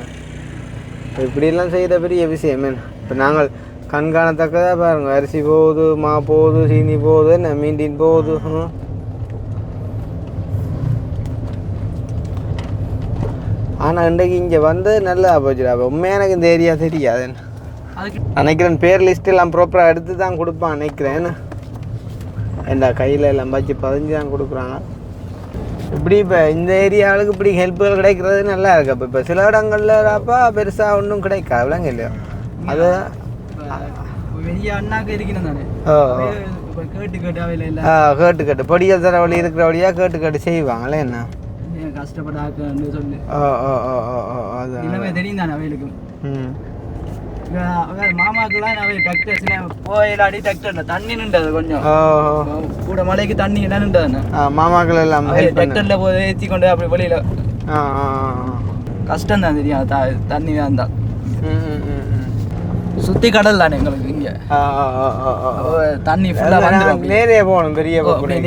இப்படியெல்லாம் செய்கிற பெரிய விஷயம் என்ன? இப்போ நாங்கள் கண்காணத்தக்கதாக பாருங்கள், அரிசி போகுது, மா போகுது, சீனி போகுது, என்ன மீண்டின் போகுது. ஆனால் இன்றைக்கு இங்கே வந்து நல்லா போச்சுடா. உண்மையாக எனக்கு இந்த ஏரியா தெரியாது என்ன? நினைக்கிறேன் பேர் லிஸ்ட்டெல்லாம் ப்ராப்பராக எடுத்து தான் கொடுப்பான் நினைக்கிறேன் என்ன? இந்த கையில் எல்லாம் வச்சு பதிஞ்சு தான் கொடுக்குறாங்க. இப்படி இப்போ இந்த ஏரியாவுக்கு இப்படி ஹெல்ப்புகள் கிடைக்கிறது நல்லா இருக்கு. இப்போ சில இடங்கள்லப்பா பெருசாக ஒன்றும் கிடைக்காது விளங்க இல்லையா? அது கேட்டு பொடியல் தர வழி இருக்கிற வழியாக கேட்டு செய்வாங்களே என்ன? கஷ்டப்பட்டு சொல்லி அதுதான் தெரியும் தானே அவைகளுக்கும். மாமாக்கெல்லாம் டிராக்டர் போயிலாடி டிராக்டர்ல தண்ணி நின்றது கொஞ்சம் கூட மழைக்கு தண்ணி என்ன நின்றது மாமாக்கள் எல்லாம் டிராக்டர்ல போய் ஏற்றி கொண்டு அப்படி வெளியில கஷ்டம் தான் தெரியும். தண்ணி தான் சுத்தி கடல் தானே எங்களுக்கு இங்க தண்ணி ஃபுல்லா வந்து நேரே போகணும் பெரிய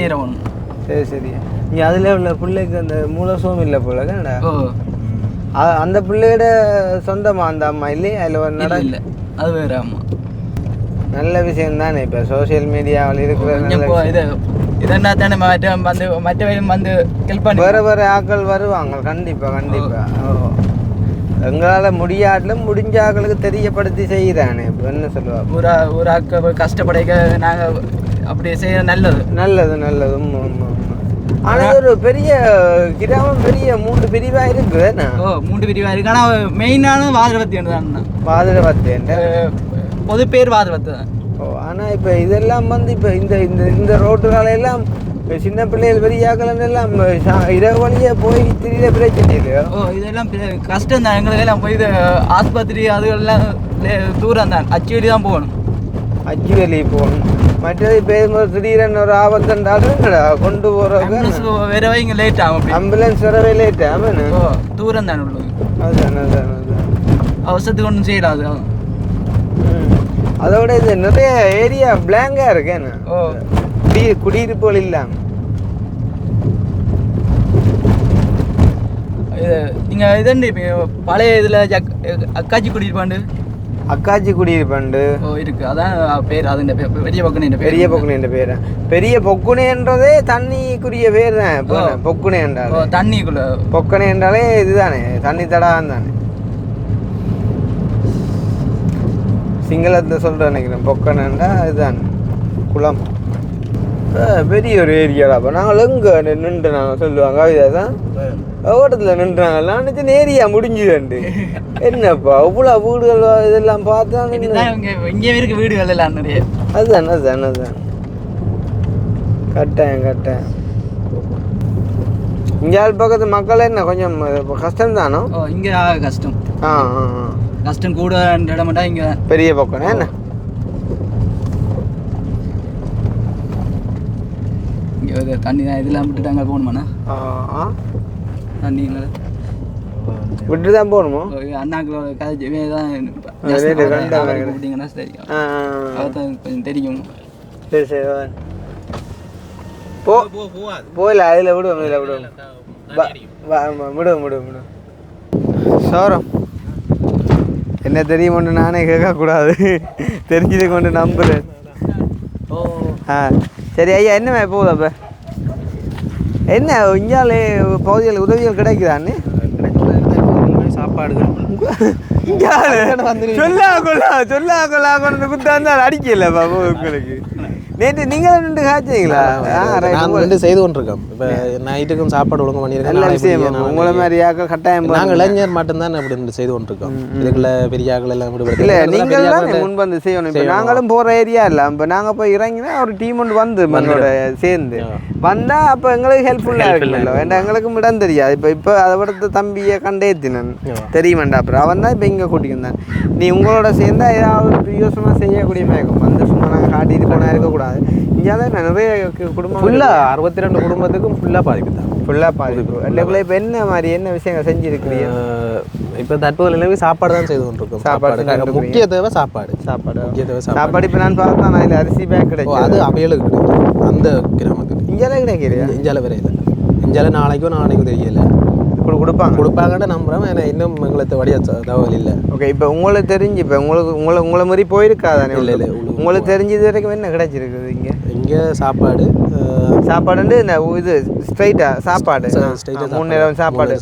நேரம் போகணும். சரி சரி. நீ அதில் உள்ள பிள்ளைக்கு அந்த மூலசோம் இல்லை போல கண்ணடா? அந்த பிள்ளையோட சொந்தமா அந்த அம்மா இல்லையே? அதில் இல்லை அது வேற அம்மா. நல்ல விஷயம் தானே இப்போ சோசியல் மீடியாவில் இருக்கிற இது இதென்னா தானே மற்றவையும் வந்து ஹெல்ப் பண்ணி வேறு ஆட்கள் வருவாங்க. கண்டிப்பாக எங்களால் முடியாட்டிலும் முடிஞ்ச ஆட்களுக்கு தெரியப்படுத்தி செய்கிறானே. இப்போ என்ன சொல்லுவாங்க, ஒரு ஆட்கள் கஷ்டப்படைக்க நாங்கள் அப்படி செய்ய நல்லது. ஆனால் ஒரு பெரிய கிராமம் பெரிய 3 பிரிவாக இருக்குது. 3 பிரிவாக இருக்கு. ஆனால் மெயினான வாதிரவத்தி தான். வாதிரவத்தி பொது பேர் வாதிரவத்தி தான். ஆனால் இப்போ இதெல்லாம் வந்து இப்போ இந்த ரோட்டுகளெல்லாம் சின்ன பிள்ளைகள் பெரியாக்கள் எல்லாம் இரவு வழியே போய் திடீர பிரச்சனை இல்லையோ? இதெல்லாம் கஷ்டம் தான் எங்களுக்கெல்லாம். போய் இது ஆஸ்பத்திரி அதுகளெல்லாம் தூரம் தான். அச்சுவலி தான் போகணும். மற்றது இப்போ திடீரென்னு ஒரு ஆபத்துன்றாலும் கொண்டு போகிறவங்க வரவே இங்கே லேட் ஆகும். ஆம்புலன்ஸ் வரவே லேட் ஆகும். தூரம் தான் உள்ளது. அதுதான் அவசரத்துக்கு ஒன்றும் செய்யலாது. அதோட இது நிறைய ஏரியா பிளாங்காக இருக்கு என்ன? குடியிருப்புகள் இல்லாமல். நீங்கள் இதண்டு பழைய இதில் அக்காச்சி குடியிருப்பாண்டு இருக்கு. அதான் பேர். அது பெரிய பொக்குனே பேர். பெரிய பொக்குனேன்றதே தண்ணிக்குரிய பேர் தான். பொக்குனே என்றால் தண்ணிக்குள்ள பொக்கனே என்றாலே இதுதானே, தண்ணி தடாகம் தானே. சிங்களத்தை சொல்கிறேன் நினைக்கிறேன். பொக்கனேண்டா இதுதான் குளம். பெரிய ஒரு ஏரியாடாப்பா. நாங்கள் எங்கே நின்று நாங்கள் சொல்லுவாங்க அதுதான் ஓட்டத்தில் நின்றாங்க. நினச்சி ஏரியா முடிஞ்சுதுண்டு. என்னப்பா இவ்வளோ வீடுகள் இதெல்லாம் பார்த்தா இங்கே இருக்கு வீடுகள் எல்லாம் நிறைய. அதுதான் கட்டாயம் இங்கே பக்கத்து மக்கள் என்ன கொஞ்சம் கஷ்டம் தானோ? இங்கே கஷ்டம். கஷ்டம் கூட இடமாட்டா இங்கே பெரிய பக்கம் என்ன இங்கே தண்ணி தான் இதெல்லாம் விட்டுட்டாங்க போகணுமாண்ணா? தண்ணி விட்டு தான் போகணுமோ? அண்ணாக்களோட கதை தான் கொஞ்சம் தெரியும். சரி சரி போயில அதில் விடுவோம் இதில் விடுவோம் விடுவோம் சோரம் என்ன தெரியுமோன்னு நானே கேட்கக்கூடாது, தெரிஞ்சதை கொண்டு நம்புறேன். சரி ஐயா என்ன போகுது அப்போ என்ன இந்தியாவிலே பகுதிகள் உதவிகள் கிடைக்குதான்னு சாப்பாடுகள் அடிக்கல பாபு உங்களுக்கு. நேற்று நீங்கள் ரெண்டு காய்ச்சிங்களா? ரெண்டு செய்து கொண்டிருக்கோம். இப்போ நைட்டுக்கும் சாப்பாடு ஒழுங்கு பண்ணியிருக்கேன். நல்ல விஷயம். உங்களை மாதிரி ஆக்கள் கட்டாயம் நாங்கள் இளைஞர் மட்டும்தான் அப்படி ரெண்டு செய்து கொண்டிருக்கோம். இதுக்குள்ள பெரிய ஆக்கள் எல்லாம் இல்லை நீங்கள் தான் முன் வந்து செய்யணும். இப்போ நாங்களும் போகிற ஏரியா இல்லை, இப்போ நாங்கள் போய் இறங்கினா ஒரு டீம் ஒன்று வந்து எங்களோட சேர்ந்து வந்தால் அப்போ எங்களுக்கு ஹெல்ப்ஃபுல்லாக இருக்குல்ல. ஏன்னா எங்களுக்கும் இடம் தெரியாது. இப்போ அதை விட தம்பியை கண்டேத்தினன் தெரியுமாண்டா. அப்புறம் அவன் தான் இப்போ இங்கே கூட்டிக்கிருந்தான். நீ உங்களோட சேர்ந்தா ஏதாவது பிரியோசமாக செய்யக்கூடிய மேகம் வந்து சும்மா நாங்கள் காட்டிட்டு போனால் இருக்கக்கூடாது. இங்கே தான் நிறைய குடும்பம் ஃபுல்லாக 62 குடும்பத்துக்கும் ஃபுல்லாக பாதிப்பு தான். ஃபுல்லாக பாதிப்பு. இல்லை இப்போ என்ன மாதிரி என்ன விஷயங்கள் செஞ்சுருக்கிறீங்க? இப்போ தற்போது நிலவி சாப்பாடு தான் செய்து கொண்டிருக்கோம். சாப்பாடு முக்கிய தேவை சாப்பாடு. முக்கிய தேவை சாப்பாடு. இப்போ நான் பார்த்தேன் அதில் அரிசி பேக் கிடைக்கும். அது அவைகளுக்கு கிடைக்கும் அந்த கிராமத்துக்கு. இஞ்சாலே கிடைக்கிறேன். இஞ்சால வரையில இஞ்சால நாளைக்கும் தெரியல கொடுப்பாங்கன்னு நம்புறேன். ஏன்னா இன்னும் எங்களுக்கு வடிய தகவல் இல்லை. ஓகே, இப்போ உங்களுக்கு தெரிஞ்சு இப்போ உங்களை மாதிரி போயிருக்காதானே? இல்லை உங்களுக்கு தெரிஞ்சது வரைக்கும் என்ன கிடைச்சிருக்குது இங்கே சாப்பாடுண்டு இந்த இது ஸ்ட்ரைட்டாக சாப்பாடு 3 நேரம் சாப்பாடு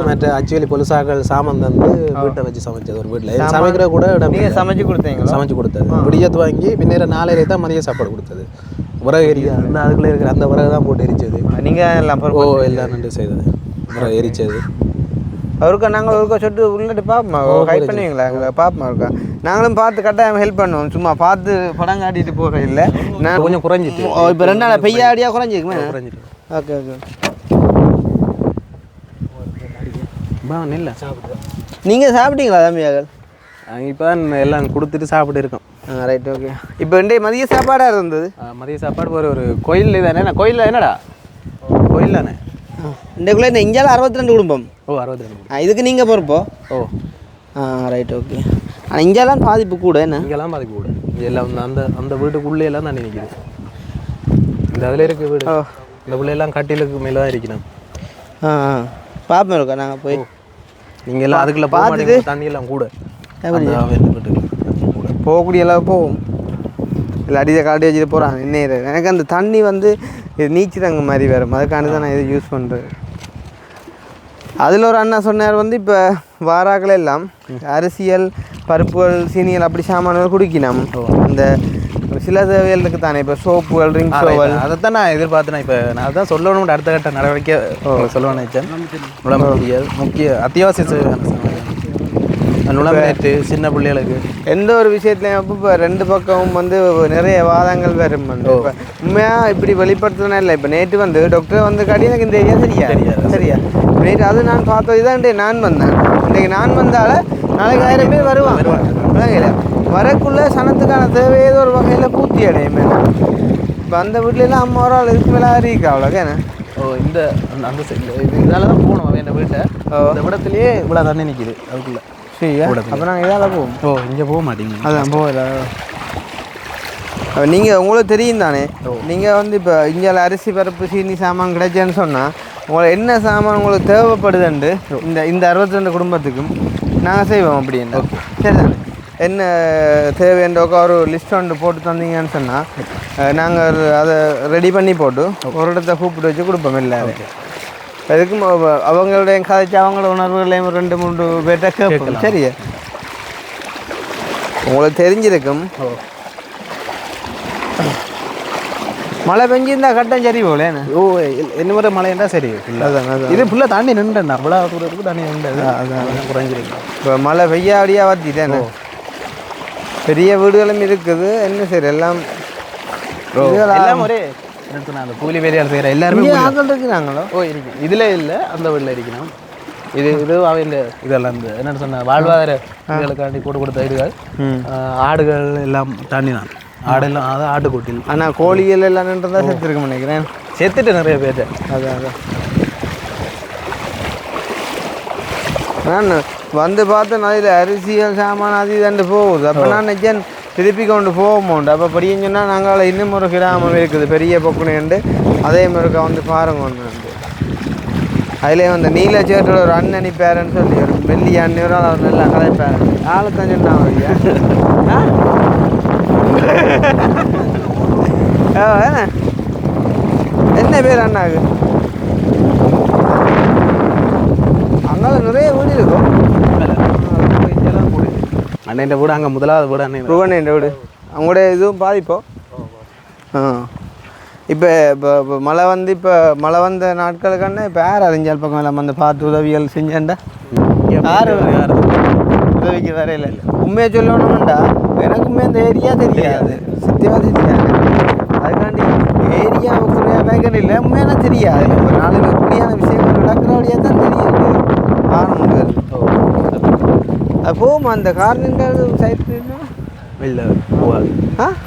மற்ற ஆக்சுவலி பொலிசாக்கள் சாமான் தந்து வீட்டை வச்சு சமைச்சது. ஒரு வீட்டில் சமைக்கிற கூட நீங்கள் சமைச்சு கொடுத்தது விடியத்து வாங்கி பின்னேற 4 தான் மதிய சாப்பாடு கொடுத்தது. விறகு எரியா அந்த அதுக்குள்ளே இருக்கிற அந்த விறகு தான் போட்டு எரிச்சது. நீங்கள் எல்லாம் எல்லாம் நண்டு செய்தது விறகு எரிச்சது. அவருக்கா நாங்கள் ஒருக்கா சொட்டு உள்ளிட்டு பார்ப்போம், ஹைட் பண்ணுவீங்களா? எங்களை பார்ப்போம் இருக்கா? நாங்களும் பார்த்து கட்டாயம் ஹெல்ப் பண்ணுவோம். சும்மா பார்த்து படம் காட்டிட்டு போகிறேன். இல்லை நான் கொஞ்சம் குறைஞ்சிட்டு இப்போ 2 நாள் பெய்யாடியாக குறைஞ்சிருக்குமே. ஓகே இல்லை நீங்கள் சாப்பிட்டீங்களா தம்பியாக? இப்போ தான் எல்லாம் கொடுத்துட்டு சாப்பிட்டு இருக்கோம். Right okay. இப்போ மதிய சாப்பாடாக இருந்தது. மதிய சாப்பாடு ஒரு கோயில் தானே. கோயிலில் என்னடா கோயில் தானே இன்றைக்குள்ளே இந்த இந்தியாவில் 62 குடும்பம். 62. இதுக்கு நீங்கள் பொறுப்போ? Right okay. ஆனால் இங்கெல்லாம் பாதிப்பு கூட என்ன? இங்கெல்லாம் பாதிப்பு கூட. எல்லாம் அந்த வீட்டுக்குள்ளே எல்லாம் தண்ணி நிற்கிது. இந்த அதில் இருக்க வீடு இந்த பிள்ளையெல்லாம் கட்டிலுக்கு மேலே தான் இருக்கணும். பார்ப்போம் இருக்கா நாங்கள் போய் நீங்கள் எல்லாம் அதுக்குள்ளே பார்த்துட்டு தண்ணியெல்லாம் கூட போகக்கூடிய அளவு போகும். இல்லை அடியை காட்டி வச்சுட்டு போகிறாங்க. இன்னும் எனக்கு அந்த தண்ணி வந்து நீச்சல் மாதிரி வரும். அதுக்காண்டி தான் நான் இதை யூஸ் பண்ணுறேன். அதில் ஒரு அண்ணா சொன்னார் வந்து இப்போ வாராக்கள் எல்லாம் அரிசியல் பருப்புகள் சீனியல் அப்படி சாமான்கள் குடிக்கணும். இந்த சில தேவைகளுக்கு தானே இப்போ சோப்புகள் ரிங் சோவல் அதைத்தான் நான் எதிர்பார்த்தேன். இப்போ நான் அதான் சொல்லணும்னு அடுத்த கட்ட நடவடிக்கை சொல்லணும்னு நினச்சேன். முக்கிய அத்தியாவசிய நுழம்பு சின்ன பிள்ளைகளுக்கு எந்த ஒரு விஷயத்துலையும் இப்போ 2 பக்கமும் வந்து நிறைய வாதங்கள் வரும். இப்போ உண்மையாக இப்படி வெளிப்படுத்துனா இல்லை. இப்போ நேற்று வந்து டாக்டர் வந்து காட்டி எனக்கு இந்த ஏரியா சரியா நேற்று அது நான் பார்த்தது தான் நான் வந்தேன். இன்றைக்கு நான் வந்தால் நாளைக்கு 1000 பேர் வருவாங்க. வரக்குள்ளே சனத்துக்கான தேவை ஏதோ ஒரு வகையில் பூர்த்தி அடையுமே. இப்போ அந்த வீட்லலாம் அம்மா ஒரு ஆள் இதுக்கு மேலே இருக்கா அவ்வளோக்கா என்ன? இந்த அந்த இதனால தான் போகணும் என் வீட்டை. இந்த இடத்துலையே இவ்வளோ தண்ணி நிற்கிது அதுக்குள்ளே. அப்போ நாங்கள் இதால் போவோம். இங்கே போக மாட்டீங்க. அதான் போகல. நீங்கள் உங்களுக்கு தெரியும் தானே. நீங்கள் வந்து இப்போ இங்கே அரிசி பருப்பு சீனி சாமான் கிடைச்சேன்னு சொன்னால் உங்களுக்கு என்ன சாமான் உங்களுக்கு தேவைப்படுதுண்டு இந்த 62 குடும்பத்துக்கும் நாங்கள் செய்வோம். அப்படின்னு சரி தானே. என்ன தேவைன்றக்க ஒரு லிஸ்ட் ஒன்று போட்டு தந்தீங்கன்னு சொன்னால் நாங்கள் அதை ரெடி பண்ணி போட்டு ஒரு இடத்த கூப்பிட்டு வச்சு கொடுப்போம். இல்லை அதுக்கும் அவங்களுடைய கதைச்சு அவங்களோட உணர்வுகளையும் 2-3 பேர்கிட்ட கேட்போம். சரியா உங்களுக்கு தெரிஞ்சிருக்கும். மழை பெஞ்சிருந்தா கட்டம் சரி போல. என்ன மாதிரி மழை இருந்தால் சரி. இது ஃபுல்லாக தண்ணி நின்றுண்ணா அவ்வளோ தூரத்துக்கு தண்ணி நின்று அதான் குறைஞ்சிருக்கு. இப்போ மழை பெய்யாடியாக வத்திட்டேன். பெரிய வீடுகளும் இருக்குது. என்ன சரி எல்லாம் எல்லாம் ஒரே அந்த கூலி வேலையால் செய்கிற எல்லாருமே இங்கே ஆட்கள் இருக்கிறாங்களோ? ஓ இருக்கு இதில் இல்லை அந்த வீட்டில் இருக்கணும். இது அவன் இதெல்லாம் இந்த என்னென்னு சொன்ன வாழ்வாதார இதுகளுக்காண்டி போட்டு கொடுத்த இதுகள் ஆடுகள் எல்லாம் தாண்டி தான் ஆடெல்லாம் அதான் ஆட்டுக்குட்டில். ஆனால் கோழிகள் எல்லாம் நின்றுதான் செத்துருக்க நினைக்கிறேன். செத்துட்டு நிறைய பேர். அதான் நான் வந்து பார்த்தேன் அதில் அரிசியல் சாமான் அது இதுண்டு போகுது. அப்போ நான் நினைச்சேன் திருப்பி கொண்டு போகுமோண்டு. அப்போ படின்னு சொன்னால் நாங்கள் இன்னும் ஒரு கிராமம் இருக்குது பெரிய பொக்குனேண்டு அதே மாதிரிக்கா வந்து பாருங்க ஒன்று. அதிலே வந்து நீல சேட்டோட ஒரு அண்ணனி பேரன்னு சொல்லி ஒரு வெள்ளி அண்ணன் அவர் நல்லா கதைப்பாரு. ஆளு தான் சொன்னாங்க ஐயா. என்ன பேர் அண்ணாக்கு? அங்கே நிறைய வீடு இருக்கும். அண்ணன் வீடு அங்கே முதலாவது வீடு அண்ணன் ருவண்ண வீடு. அவங்களோட இதுவும் பாதிப்போம். இப்போ மழை வந்து மழை வந்த நாட்களுக்கான இப்போ யார் அறிஞ்சால் பக்கம் எல்லாம் வந்து பார்த்து உதவிகள் செஞ்சேன்டா யார் உதவிக்கு வேற இல்லை. உண்மையை சொல்லணும்டா எனக்குமே இந்த ஏரியா தெரியாது, சத்தியமாக தெரியாது. அதுக்காண்டி ஏரியாவுக்குரிய வேகன் இல்லை உண்மையான தெரியாது. இப்போ நாளைக்கு எப்படியான விஷயங்கள் நடக்கிற வழியாக தான் தெரியாது. காரணம் அது போகுமா அந்த காரணங்கள் சைட் இல்லை போகாது.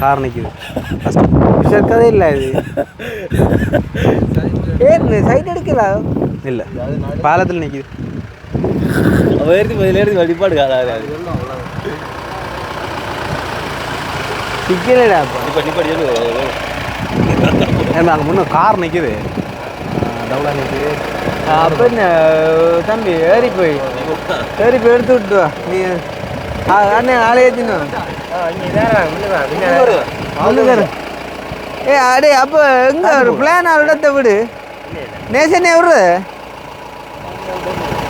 கார் நிற்கிது கதை இல்லை. இது ஏன்னு சைட் எடுக்கலாம் இல்லை பாலத்தில் நிற்கிது. வழிபாடு காலாது சிக்கலடா. அங்கே முன்னே கார் நிற்கிது டவுலாக நிற்கிது. அப்போ என்ன தம்பி ஏறி போய் எடுத்து விட்டு வா நீ. அண்ணன் ஆளே ஏற்றினோம். ஏ அடே அப்போ எங்கே ஒரு பிளான் இடத்த விடு. நேசனே விடுற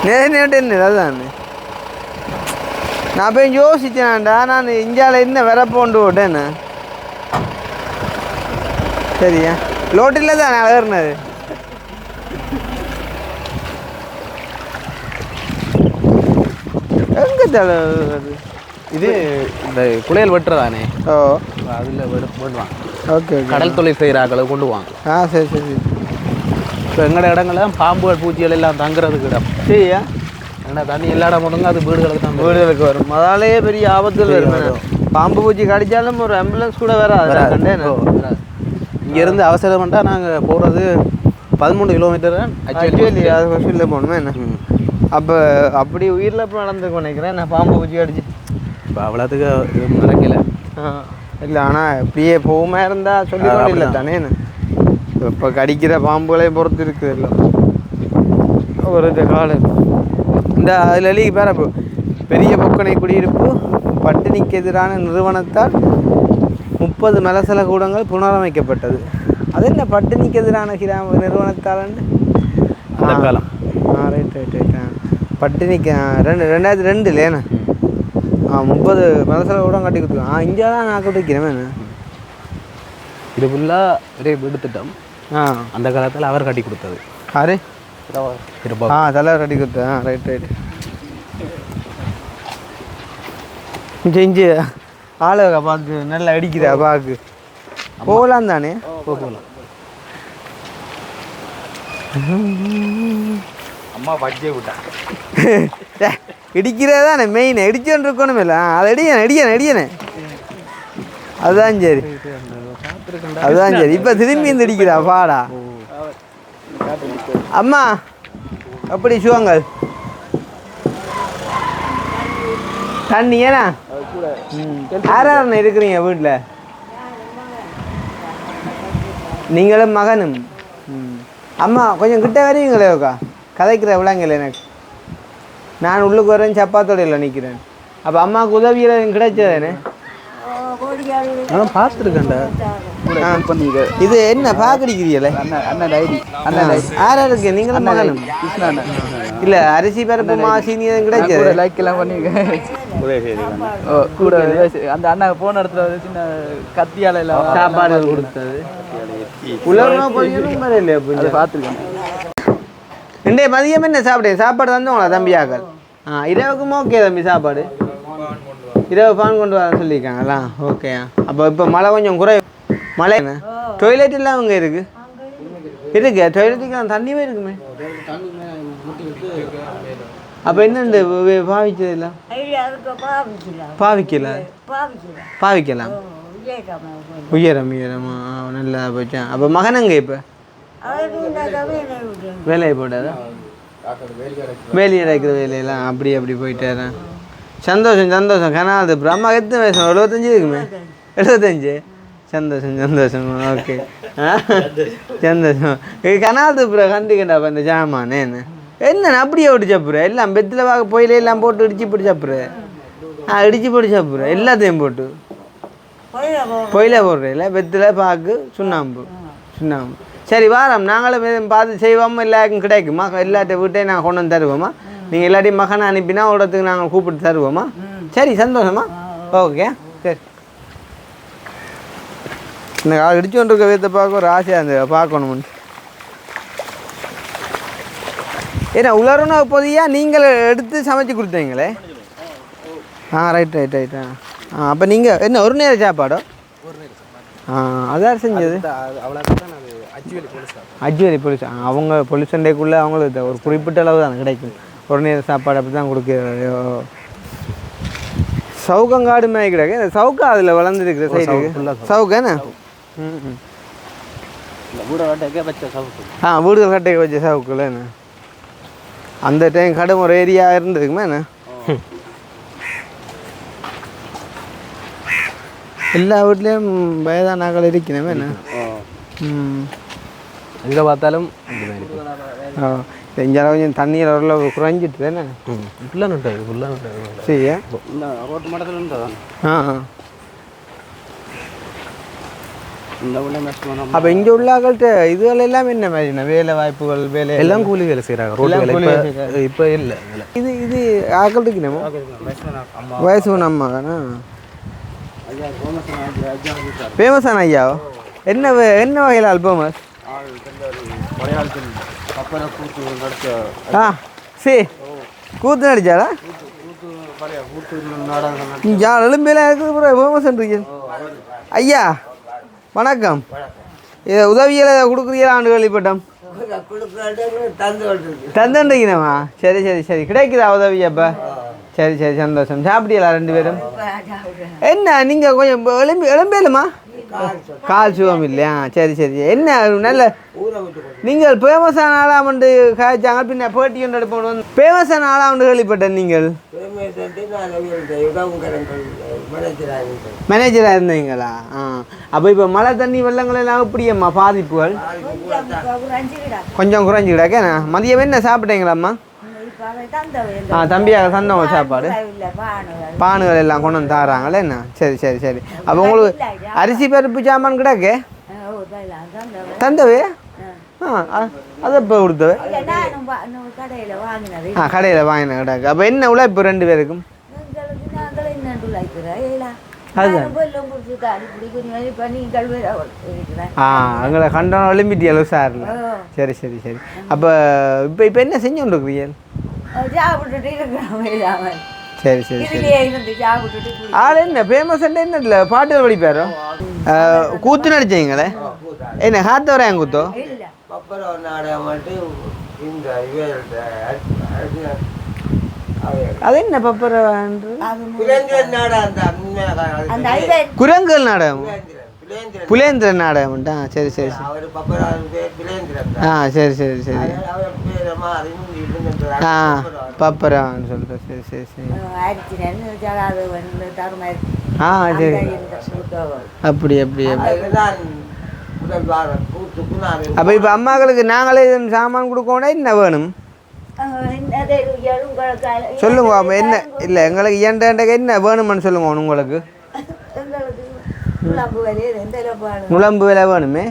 நேசனே விட்டு என்ன அதுதான் நான் போய் யோசிச்சேன்டா. நான் இந்தியாவில் என்ன வரப்போண்டு விட்டேன்னு. சரியா லோட்டில் தான் நான் ஏறினது. எங்கே தலை இது இந்த குளியல் வெட்டுறதானே. ஓ அதில் வெட்டுவாங்க. ஓகே கடல் தொழில் செய்கிறாக்களை கொண்டு வாங்க. சரி சரி. இப்போ எங்களோட இடங்கள்லாம் பாம்புகள் பூச்சிகள் எல்லாம் தங்குறதுக்கு இடம். சரியா ஏன்னா தண்ணி எல்லா இடம் போடுங்க அது வீடுகளுக்கு தான் வீடுகளுக்கு வரும். அதாலேயே பெரிய ஆபத்தில் வரும். பாம்பு பூச்சி கடிச்சாலும் ஒரு ஆம்புலன்ஸ் கூட வராது. இங்கேருந்து அவசரம் பண்ணால் நாங்கள் போகிறது 13 கிலோமீட்டர் ஆக்சுவலி அது ஹாஸ்பிட்டலில் போகணுமே என்ன. அப்போ அப்படி உயிரில் இப்போ நடந்துக்க நினைக்கிறேன் நான் பாம்பு பூச்சி கடிச்சு. இப்போ அவ்வளோத்துக்கு நடக்கலை. இல்லை ஆனால் இப்படியே போகுமா இருந்தால் சொல்லிக்கொண்டு இல்லை தானே. இப்போ கடிக்கிற பாம்புகளையும் பொறுத்து இருக்குது இல்லை ஒரு காலம். இந்த அதில் எழுதி பேர பெரிய பொக்கனை குடியிருப்பு பட்டினிக்கு எதிரான நிறுவனத்தால் 30 மலசல கூடங்கள் புனரமைக்கப்பட்டது. அது என்ன பட்டினிக்கு எதிரான நிறுவனத்தால் காலம். Right right right. பட்டினிக்கு 2002 30 மலசல கூடம் கட்டி கொடுத்துருக்கோம். இங்கே தான் நான் கொடுக்கிறேன். இது ஃபுல்லாக ஒரே வீடு திட்டம். அந்த காலத்தில் அவர் கட்டி கொடுத்தது. யாரு? தலைவர் கட்டி கொடுத்தா. Right right. செஞ்சு ஆளு பாக்கு நல்லா அடிக்கிறா பாக்கு. போகலாம் தானே போகலாம். அம்மா பச்சை விட்டா இடிக்கிறதா தானே மெயின். இடிச்சோன்னு இருக்கணும் இல்லை. அதை அடியனே அதுதான் சரி அதுதான் சரி. இப்போ திரும்பி இந்த அடிக்கிறா பாடா. அம்மா அப்படி சுவாங்க தண்ணி ஏன்னா யாராண்ணா இருக்கிறீங்க வீட்டில்? நீங்களும் மகனும். அம்மா கொஞ்சம் கிட்ட வருவீங்களேக்கா கதைக்கிற விளாங்கல்ல எனக்கு. நான் உள்ளுக்கு வரேன் சப்பாத்தோடையில் நிற்கிறேன். அப்போ அம்மாவுக்கு உதவியில் கிடைச்சதானே? நான் பார்த்துருக்கேன்டா. இது என்ன பார்க்குறீங்களே? அண்ணன் ஐடி யாரா இருக்கு? நீங்களும் மகனும் இல்லை அரிசி பருப்பு மாசினி கிடைச்சது லைக் எல்லாம் பண்ணிருக்கேன் கூட. அந்த அண்ணா போன இடத்துல சின்ன கத்தியால எல்லாம் சாப்பாடு கொடுத்தது உலகம் இல்லையா பார்த்துருக்கேன். இன்றைய மதியம் என்ன சாப்பிட்டேன்? சாப்பாடு தந்தோங்களா தம்பியாக்கள்? இரவுக்கும் ஓகே தம்பி சாப்பாடு. இரவு பான் கொண்டு வர சொல்லியிருக்காங்களா? ஓகே. அப்போ இப்போ மழை கொஞ்சம் குறை மழை என்ன டொய்லெட் எல்லாம் அங்கே இருக்கு இருக்கு டொய்லெட்டுக்கு தண்ணியே இருக்குமே அப்போ என்ன இந்த பாவிச்சது இல்லை பாவிக்கலாம் உயரம் உயரமா நல்லா போச்சேன் அப்போ மகன் அங்கே இப்போ வேலையை போட்டாரா வேலி அடைக்கிற வேலையெல்லாம் அப்படி போயிட்டாரன் சந்தோஷம் கனாது அம்மா எத்தனை வயசு 75 இருக்குமே 75 சந்தோஷம் ஓகே சந்தோஷம் கனாது கண்டுக்கண்டா அப்போ இந்த ஜாமான் என்ன அப்படியே விட்டு சாப்பிட்றேன் எல்லாம் பெத்தில் வாங்க போயில எல்லாம் போட்டு இடிச்சு போட்டு சாப்பிட்றேன் இடிச்சு போட்டு சாப்பிட்றேன் எல்லாத்தையும் போட்டு பொயில போடுறேன் பெத்தில் பாக்கு சுண்ணாம்பு சரி வாரம் நாங்களும் பார்த்து செய்வோம் எல்லாருக்கும் கிடைக்குமா எல்லாட்ட வீட்டையும் நாங்கள் கொண்டு வந்து தருவோமா நீங்கள் எல்லாத்தையும் மகனை அனுப்பினா ஓடத்துக்கு நாங்கள் கூப்பிட்டு தருவோமா சரி சந்தோஷமா ஓகே சரி இந்த இடிச்சு கொண்டு இருக்க வீட்டை பார்க்க ஒரு ஆசையாக இருந்தது பார்க்கணும்னு ஏன்னா உலர்னா போதியா நீங்கள் எடுத்து சமைச்சு கொடுத்தீங்களே ரைட் அப்போ நீங்கள் என்ன ஒரு நேரம் சாப்பாடோ அதான் செஞ்சது அஜ்வேலி போலீஸ் அவங்க போலீஸ் சண்டைக்குள்ளே அவங்களுக்கு ஒரு குறிப்பிட்ட அளவு தான் கிடைக்கும் ஒரு நேரம் சாப்பாடு அப்படி தான் கொடுக்குறாரு சவுக்கங்காடு மாதிரி கிடையாது சவுக்கா அதில் வளர்ந்துருக்குற சைடு சவுக்காண்ணே வீடுகள் கட்டைக்கு வச்ச சவுக்குல என்ன அந்த டைம் கடை ஒரு ஏரியா இருந்ததுக்குமே என்ன எல்லா வீட்லேயும் வயதானாக்கள் இருக்கணுமே என்ன எங்கே பார்த்தாலும் இங்கே கொஞ்சம் தண்ணீர் ஓரளவு குறைஞ்சிட்டு தானே ஃபுல்லாக சரியா ரோட்டு மடத்தில் இருந்ததா அப்போ இங்கே உள்ளாக்கள்கிட்ட இதுகள் எல்லாம் என்ன மாதிரிண்ணா வேலை வாய்ப்புகள் வேலை எல்லாம் கூலி வேலை செய்கிறாங்க ரோட்டு வேலை இப்போ இல்லை இது ஆக்கள் இருக்கணுமோ வயசு அம்மா தானே ஃபேமஸான ஐயாவோ என்ன வகையில் ஃபேமஸ் சரி கூத்து நடிச்சாடா எலும்பெல்லாம் இருக்குது ப்ரோ ஃபேமஸ்ன்றீங்க ஐயா வணக்கம் உதவியில் கொடுக்குறீங்களா ஆண்டு கேள்விப்பட்டோம் தந்துன்றீங்கண்ணா சரி கிடைக்குதா உதவி அப்போ சரி சந்தோஷம் சாப்பிட்டீங்களா 2 பேரும் என்ன நீங்கள் கொஞ்சம் எலும்பேலுமா கால் சுகம் இல்லையா சரி என்ன நல்ல நீங்கள் ஃபேமஸான ஆளாமண்டு காய்ச்சாங்க பின்ன பேட்டி ஒன்று எடுப்போம் ஃபேமஸான ஆளாமண்டு கேள்விப்பட்டேன் நீங்கள் மேனேஜராக இருந்தீங்களா அப்போ இப்போ மழை தண்ணி வெள்ளங்கள் எல்லாம் எப்படியம்மா பாதிப்புகள் கொஞ்சம் குறைஞ்சிக்கிடாக்கேண்ணா மதியம் என்ன சாப்பிட்டீங்களாம்மா தம்பியாக சந்தவங்க சாப்பாடு பானுகள் எல்லாம் கொண்டு வந்து தராங்களே என்ன சரி அப்போ உங்களுக்கு அரிசி பருப்பு சாமான் கிடக்கு தந்தவே அதை இப்போ கொடுத்தவே கடையில் வாங்கின கிடக்கு அப்போ என்ன உழைப்பு 2 பேருக்கும் அங்கே கண்டனம் எழும்பிட்டியளவு சார் சரி அப்போ இப்போ என்ன செஞ்சு கொண்டு இருக்கிறீங்க சரி ஆள் என்ன ஃபேமஸ் என்ன இல்லை பாட்டுகள் படிப்பாரோ கூத்து நடிச்சீங்களே என்ன காத்த வரையாங்க கூத்தோ அது என்ன பப்பர குரங்கல் நாடகம் புலேந்திரன் நாடகம்ட்டா சரி சரி பப்பரான்னு சொல்கிறேன் சரி சரி அப்படி அப்போ இப்போ அம்மாக்களுக்கு நாங்களே சாமான் கொடுக்கணும் என்ன வேணும் சொல்லுங்க என்ன இல்லை எங்களுக்கு ஏண்டக்கு என்ன வேணுமென்னு சொல்லுங்க உங்களுக்கு முழம்பு விலை வேணுமே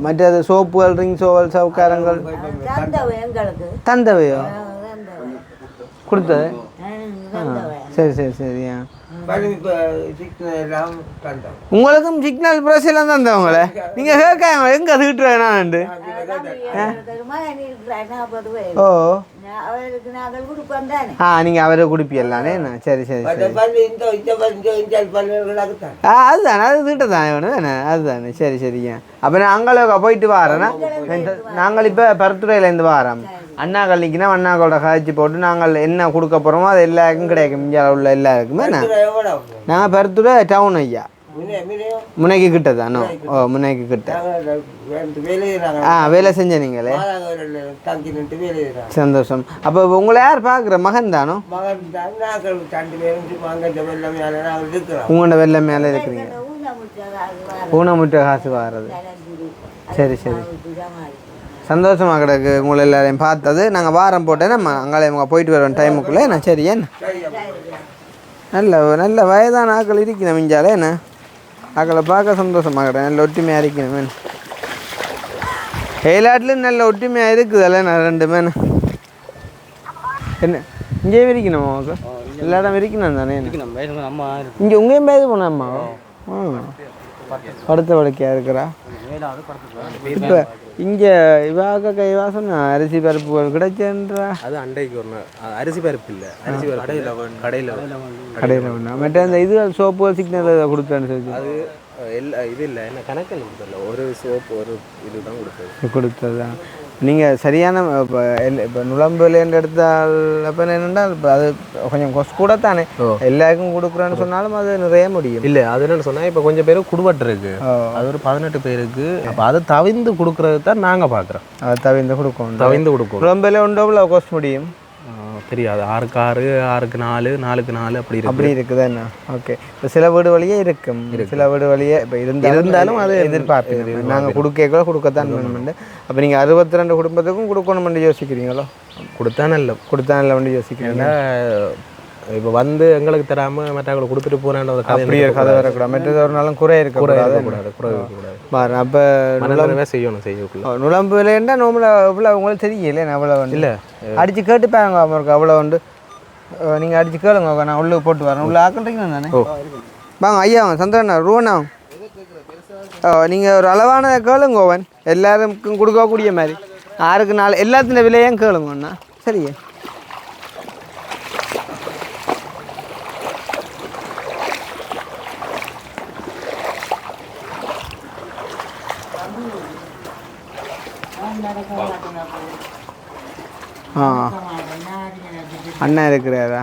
மற்றது சோப்புகள் ரிங் சோவல் சவுக்காரங்கள் தந்தவையோ கொடுத்தது சரியா உங்களுக்கும் சிக்னல் பிரச்சனை தந்தவங்களே நீங்க கேட்க எங்க திட்டுறேன் ஓ நீங்கள் அவரை குடிப்பியல்லானே என்ன சரி சரி சரி அதுதானே அது திட்ட தானே வேணும் தானே அதுதானே சரி சரிங்க அப்போ நான் அங்கே போயிட்டு வரேன்னா நாங்கள் இப்போ பருத்துறையிலேருந்து வரோம் அண்ணா கல்லிக்குன்னா அண்ணாக்களோட காய்ச்சி போட்டு நாங்கள் என்ன கொடுக்க போகிறோமோ அது எல்லாருக்கும் கிடைக்கும் இங்கே உள்ள எல்லாருக்குமே நாங்கள் பருத்துறை டவுன் ஐயா முனைக்கு கிட்ட தானோ ஓ முனைக்கு கிட்ட வேலை செஞ்ச நீங்களே சந்தோஷம் அப்போ உங்களை யார் பார்க்குற மகன் தானோ உங்களோட வெள்ளை மேலே இருக்கிறீங்க ஊனமுற்ற காசு வர்றது சரி சரி சந்தோஷமாக கிடக்கு உங்களை எல்லாரையும் பார்த்தது நாங்கள் வாரம் போட்டேன் நம்ம அங்கே போயிட்டு வருவோம் டைமுக்குள்ளே என்ன சரி என்ன நல்ல நல்ல வயதான ஆக்கள் இருக்கணும் மிஞ்சாலே என்ன ஆக்களை பார்க்க சந்தோஷமாக கிடக்கு நல்ல ஒற்றுமையாக இருக்கணும் எல்லாத்துலேயும் நல்ல ஒற்றுமையாக இருக்குதுல்ல நான் ரெண்டுமே என்ன இங்கே இருக்கணும் அம்மாவுக்கு எல்லா இடம் இருக்கணும் தானே இங்கே உங்கேயும் பேச போனேன் அம்மா படுத்த படுக்கையாக இருக்கிறா இப்போ இங்கே இவாக்க கைவா சொன்னா அரிசி பருப்பு கிடைச்சேன்றா அது அண்டைக்கு ஒரு அரிசி பருப்பு இல்லை அரிசி பருப்பு கடையில் வேணாம் மற்ற அந்த இது சோப்பு சிக்னல் கொடுத்தேன்னு சொல்லி அது இது இல்லை என்ன கணக்கில் கொடுத்தல ஒரு சோப்பு ஒரு இதுதான் கொடுத்ததா நீங்கள் சரியான இப்போ நுழம்புலேருந்து எடுத்தால் அப்போ என்னென்னா இப்போ அது கொஞ்சம் கூட தானே எல்லாருக்கும் கொடுக்குறேன்னு சொன்னாலும் அது நிறைய முடியும் இல்லை அது என்னென்னு சொன்னால் இப்போ கொஞ்சம் பேர் குடும்பட்டு இருக்கு அது ஒரு 18 பேருக்கு அப்போ அதை தவிர்ந்து கொடுக்குறது தான் நாங்கள் பார்க்குறோம் அதை தவிர்ந்து கொடுக்கும் நுழம்புல உண்டோவில் கோஸ்ட் முடியும் தெரியாது 6க்கு 6 6க்கு 4 4க்கு 4 அப்படி இருக்குதா என்ன ஓகே இப்போ சில வீடு வழியே இருக்கும் சில வீடு வழியே இப்போ இருந்தாலும் அதை எதிர்பார்ப்பீங்க நாங்கள் கொடுக்கத்தான் வேணுமெண்டு அப்போ நீங்கள் 62 குடும்பத்துக்கும் கொடுக்கணுமெண்டு யோசிக்கிறீங்களோ கொடுத்தா நல்ல யோசிக்கிறீங்களா இப்போ வந்து எங்களுக்கு தராமல் மற்றவங்களுக்கு கொடுத்துட்டு போகிறேன் அப்படியே கதை வரக்கூடாது மற்றது ஒரு நாளும் குறை இருக்கக்கூடாது பாரு அப்போ நுழம்பு செய்யணும் நுழம்பு விலைன்னா நோம்பில் இவ்வளோ உங்களுக்கு தெரியல நான் அவ்வளோ இல்லை அடித்து கேட்டுப்பாங்க அவருக்கு அவ்வளோ உண்டு நீங்கள் அடித்து கேளுங்க நான் உள்ளே போட்டு வரேன் உள்ளே ஆக்கிட்டீங்கன்னு தானே வாங்க ஐயா சந்திரண்ணா ரூவண்ணா நீங்கள் ஒரு அளவானதை கேளுங்க ஓவன் எல்லாருக்கும் கொடுக்கக்கூடிய மாதிரி 6க்கு 4 எல்லாத்தின விலையும் கேளுங்கண்ணா சரியா அண்ணா இருக்கிறாரா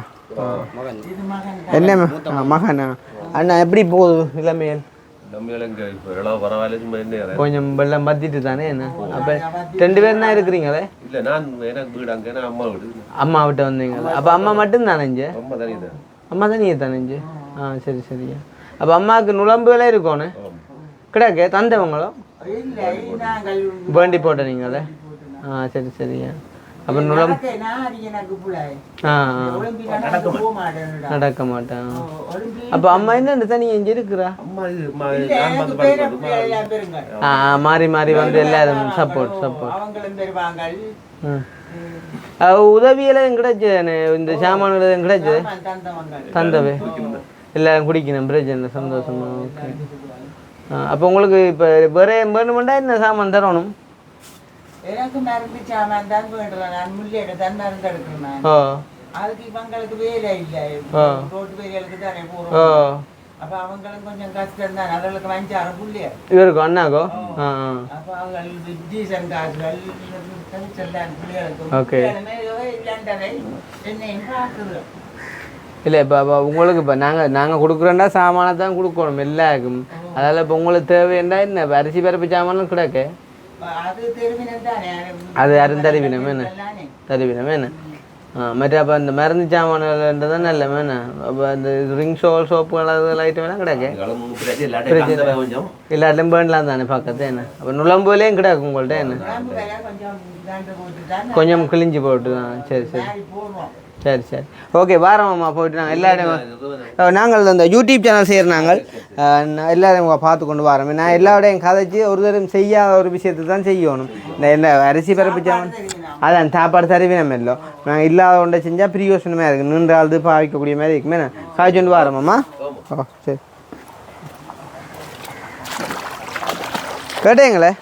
என்ன மகனா அண்ணா எப்படி போகுது இளமையல் கொஞ்சம் வெள்ளம் பத்திட்டு தானே என்ன அப்போ 2 பேர் தான் இருக்கிறீங்களே அம்மா விட்ட வந்தீங்களா அப்போ அம்மா மட்டும் தானேஞ்சு அம்மா தனியே தானேஞ்சு சரி சரியா அப்போ அம்மாவுக்கு நுழம்பு விலை இருக்கோன்னு கிடக்கு தந்தவங்களும் வேண்டி போட்ட நீங்களே சரி சரியா அப்போ நுழம்பு நடக்க மாட்டேன் அப்போ அம்மா என்ன தனி எங்க இருக்கிறா மாறி மாறி வந்து எல்லாரும் சப்போர்ட் உதவியெல்லாம் கிடைச்சு இந்த சாமான்கள் கிடைச்சு தந்தவே எல்லாரும் குடிக்கணும் பிரச்சனை சந்தோஷமா ஓகே அப்போ உங்களுக்கு இப்போ வேற வேணுமெண்டா என்ன சாமான் தரணும் எனக்கு மருந்து சாமான் தான் வேண்டல நான் முள்ளியோட தான் மருந்து எடுக்கிறேன் அதுக்கு இவங்களுக்கு வேலை இல்லை ரோட்டு வேலைகளுக்கு தானே போறோம் அப்ப அவங்களுக்கு கொஞ்சம் கஷ்டம் தான் அவங்களுக்கு 5-6 புள்ளிய இவருக்கு அண்ணாக்கோ அப்ப அவங்க டீசன் காசுகள் செல்லான் புள்ளிகளுக்கு ஓகே இல்லாண்டவை என்னையும் பார்க்குது இல்லை இப்போ உங்களுக்கு இப்போ நாங்கள் கொடுக்குறோண்டா சாமானை தான் கொடுக்கணும் எல்லாருக்கும் அதால் இப்போ உங்களுக்கு தேவைண்டா என்ன அரிசி பருப்பு சாமானும் கிடக்கு அது யாரும் தருவினம் என்ன தருவினம் என்ன மற்ற அப்போ அந்த மருந்து சாமான்கள் தான் நல்ல என்ன அப்போ அந்த ரிங் சோப்பு ஐட்டம் எல்லாம் கிடக்கு எல்லாத்தையும் பேண்டலாம் தானே பக்கத்து என்ன அப்போ நுழம்புலையும் கிடக்கு உங்கள்கிட்ட என்ன கொஞ்சம் கிழிஞ்சு போட்டு தான் சரி சரி ஓகே வாரமாம்மா போயிட்டு நாங்கள் எல்லா இடம் நாங்கள் அந்த யூடியூப் சேனல் செய்கிற நாங்கள் எல்லாரும் பார்த்து கொண்டு வரோம் நான் எல்லா இடையும் கதைச்சி ஒரு தரம் செய்யாத ஒரு விஷயத்தை தான் செய்யணும் இந்த என்ன அரிசி பரப்பு சாமான் அதான் சாப்பாடு தருவினம் இல்லை நாங்கள் இல்லாத ஒன்றை செஞ்சால் பிரியோசனமாக இருக்குது நின்றாவது பாவிக்கக்கூடிய மாதிரி இருக்குமே நான் காய்ச்சி கொண்டு வரோமாம்மா சரி கேட்டீங்களே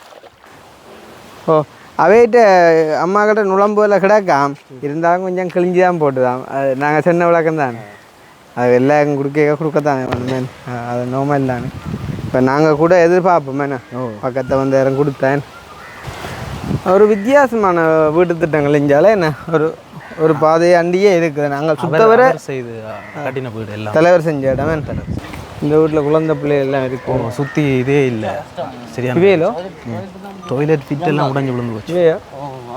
அவைகிட்ட அம்மா கிட்ட நுழம்புல கிடக்காம் இருந்தாலும் கொஞ்சம் கிழிஞ்சி தான் போட்டுதான் அது நாங்கள் சின்ன விளக்கம் தான் அது எல்லாம் கொடுக்கத்தானே மேன் அது நோமல் தானே இப்போ நாங்கள் கூட எதிர்பார்ப்போம் என்ன பக்கத்தை வந்து யாரும் கொடுத்தேன் ஒரு வித்தியாசமான வீட்டு திட்டங்கள் செஞ்சாலே என்ன ஒரு பாதையை அண்டியே இருக்குது நாங்கள் சுத்தவரை செய்து கட்டின வீடு எல்லாம் தலைவர் செஞ்ச இடமே இந்த வீட்டில் குழந்தை பிள்ளைகள்லாம் இருக்கும் சுற்றி இதே இல்லை சரியா இவையிலோ டாய்லெட் ஃபிட் எல்லாம் உடஞ்சி விழுந்து போச்சு இவையோ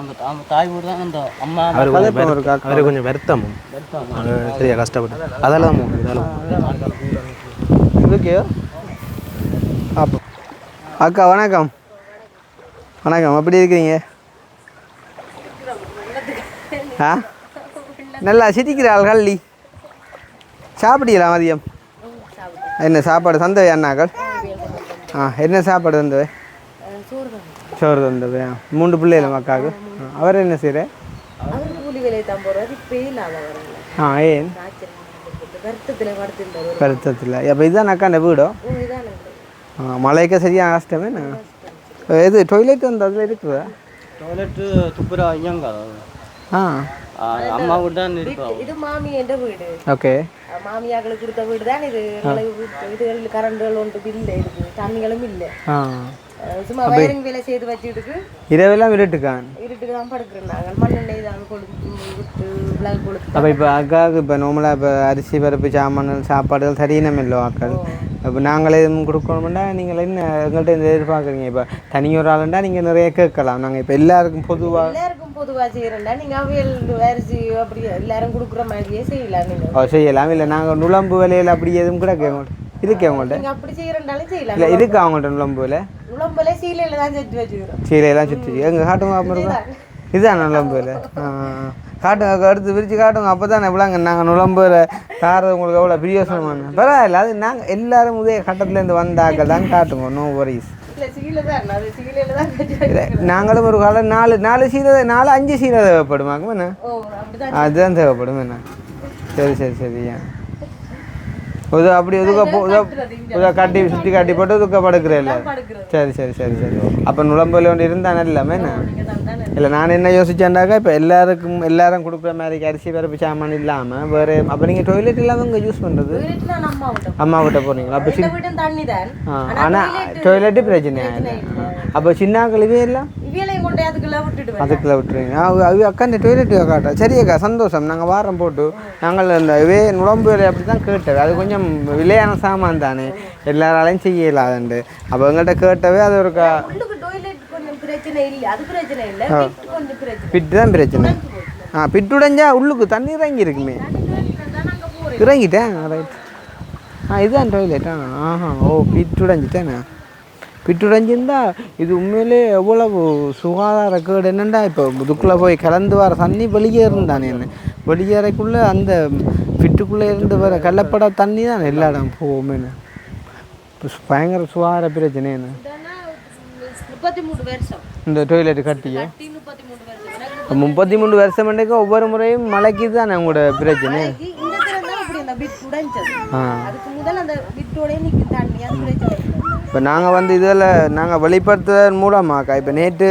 அந்த தாய் வீடு தான் அந்த அம்மா அவரு கொஞ்சம் வருத்தம் சரியா கஷ்டப்பட்டு அதெல்லாம் இதெல்லாம் இதுக்கே அப்போ அக்கா வணக்கம் வணக்கம் எப்படி இருக்கிறீங்க ஆ நல்லா சிரிக்கிறாள் கள்ளி சாப்பிட்டீங்களா மதியம் என்ன சாப்பாடு தந்தவை அண்ணாக்கள் என்ன சாப்பாடு தந்தவை சோறு தந்தவை 3 பிள்ளைகள் அக்காவுக்கு அவர் என்ன செய்கிற ஏன் வருத்தத்தில் அப்போ இதுதான் அக்காண்ட வீடோ மழைக்க சரியாக கஷ்டமே இது டாய்லெட் வந்து அதில் இருக்குதா டாய்லெட்டு துப்புரா ஐயங்க அம்மா வீடு தான் இது மாமி என்ற வீடு ஓகே மாமியாக்களுக்கு கொடுத்த வீடு தான் இது இதுகள் கரண்டுகள் ஒன்று இல்லை இருக்கு தண்ணிகளும் இல்லை சும்மா வயரிங் வேலை செய்து வச்சுட்டு இரவெல்லாம் இருட்டுக்கு தான் படுக்கிறோம் நாங்கள் மண்ணெண்ணெய் தான் கொடுத்து விளக்கு கொடுத்து அப்போ இப்போ அக்காவுக்கு இப்போ நார்மலாக இப்போ அரிசி பருப்பு சாமான் சாப்பாடுகள் சரியினம் இல்லை ஆக்கள் இப்போ நாங்களே எதுவும் கொடுக்கணும்னா நீங்கள் என்ன எங்கள்கிட்ட இந்த எதிர்பார்க்குறீங்க இப்போ தனியொரு ஆளுண்டா நீங்கள் நிறைய கேட்கலாம் நாங்கள் இப்போ எல்லாருக்கும் பொதுவாக செய்கிறோம்டா நீங்கள் அவியல் அரிசி அப்படி எல்லாரும் கொடுக்குற மாதிரியே செய்யலாம் நீங்கள் செய்யலாம் இல்லை நாங்கள் நுழம்பு விலையில் அப்படி எதுவும் கூட கேட்க மாட்டோம் இருக்கு அவங்கள்ட்ட அப்படி செய்யறனாலும் செய்யலாம் இல்லை இருக்கு அவங்கள்ட்ட நுழம்புல சீலையில தான் சுற்றி வச்சுக்கிறோம் சீலையெல்லாம் சுற்றி எங்க காட்டுங்க அப்புறம் இதுதான் நுழம்புல காட்டுங்க எடுத்து விரிச்சு காட்டுங்க அப்போ தான் எப்படிங்க நாங்கள் நுழம்புல தாரது உங்களுக்கு எவ்வளோ பிரியோசனமான பரவாயில்ல அது நாங்கள் எல்லாரும் உதய கட்டத்துலேருந்து வந்தாக்கள் தான் காட்டுங்க நோ வரிஸ் நாங்களும் ஒரு காலம் 4 சீலை 4-5 சீலை தேவைப்படுமாங்க என்ன அதுதான் தேவைப்படும் என்ன சரி அப்படி கட்டி சுற்றி காட்டி போட்டு துக்க படுக்கிறேன் இல்லை சரி அப்போ நுழம்புல ஒன்று இருந்தால் எல்லாமே இல்லை நான் என்ன யோசிச்சேன்டாக்கா இப்போ எல்லாரும் கொடுக்குற மாதிரி அரிசி பருப்பு சாமான் இல்லாமல் வேறு அப்போ நீங்கள் டாய்லெட் இல்லாமல் இங்கே யூஸ் பண்ணுறது அம்மா விட்ட போகிறீங்களா அப்போ ஆனால் டாய்லெட்டு பிரச்சனை இல்லை அப்போ சின்ன கழிவே எல்லாம் அதுக்குள்ள விட்டுருவீங்க அக்கா இந்த டாய்லெட்டு காட்டா சரி அக்கா சந்தோஷம் நாங்கள் வாரம் போட்டு நாங்கள் இந்த நுழம்பு வேலை அப்படி தான் கேட்டது அது கொஞ்சம் விலையான சாமான் தானே எல்லாராலையும் செய்யலாதுண்டு அப்போ எங்கள்கிட்ட கேட்டவே அது ஒரு பிட்டு தான் பிரச்சனை பிட்டு உடைஞ்சா உள்ளுக்கு தண்ணி இறங்கி இருக்குமே இறங்கிட்டேன் ரைட் இதுதான் டாய்லெட் பிட்டு உடைஞ்சிட்டேண்ணா பிட்டு உடைஞ்சிருந்தா இது உண்மையிலே எவ்வளவு சுகாதார கேடு என்னண்டா இப்போ இதுக்குள்ளே போய் கலந்து வர தண்ணி வெளியேறுந்தானே என்ன வெளியேறக்குள்ளே அந்த பிட்டுக்குள்ளே இருந்து வர கள்ளப்பட தண்ணி தான் எல்லா இடம் போவோமே பயங்கர சுகாதார பிரச்சனை என்ன இந்த டாய்லெட் கட்டியோ 33 வருஷம் ஒவ்வொரு முறையும் மழைக்கு தான் உங்களோட பிரச்சனை இப்போ நாங்கள் வந்து இதில் நாங்கள் வெளிப்படுத்துவதன் மூலமாக்கா இப்போ நேற்று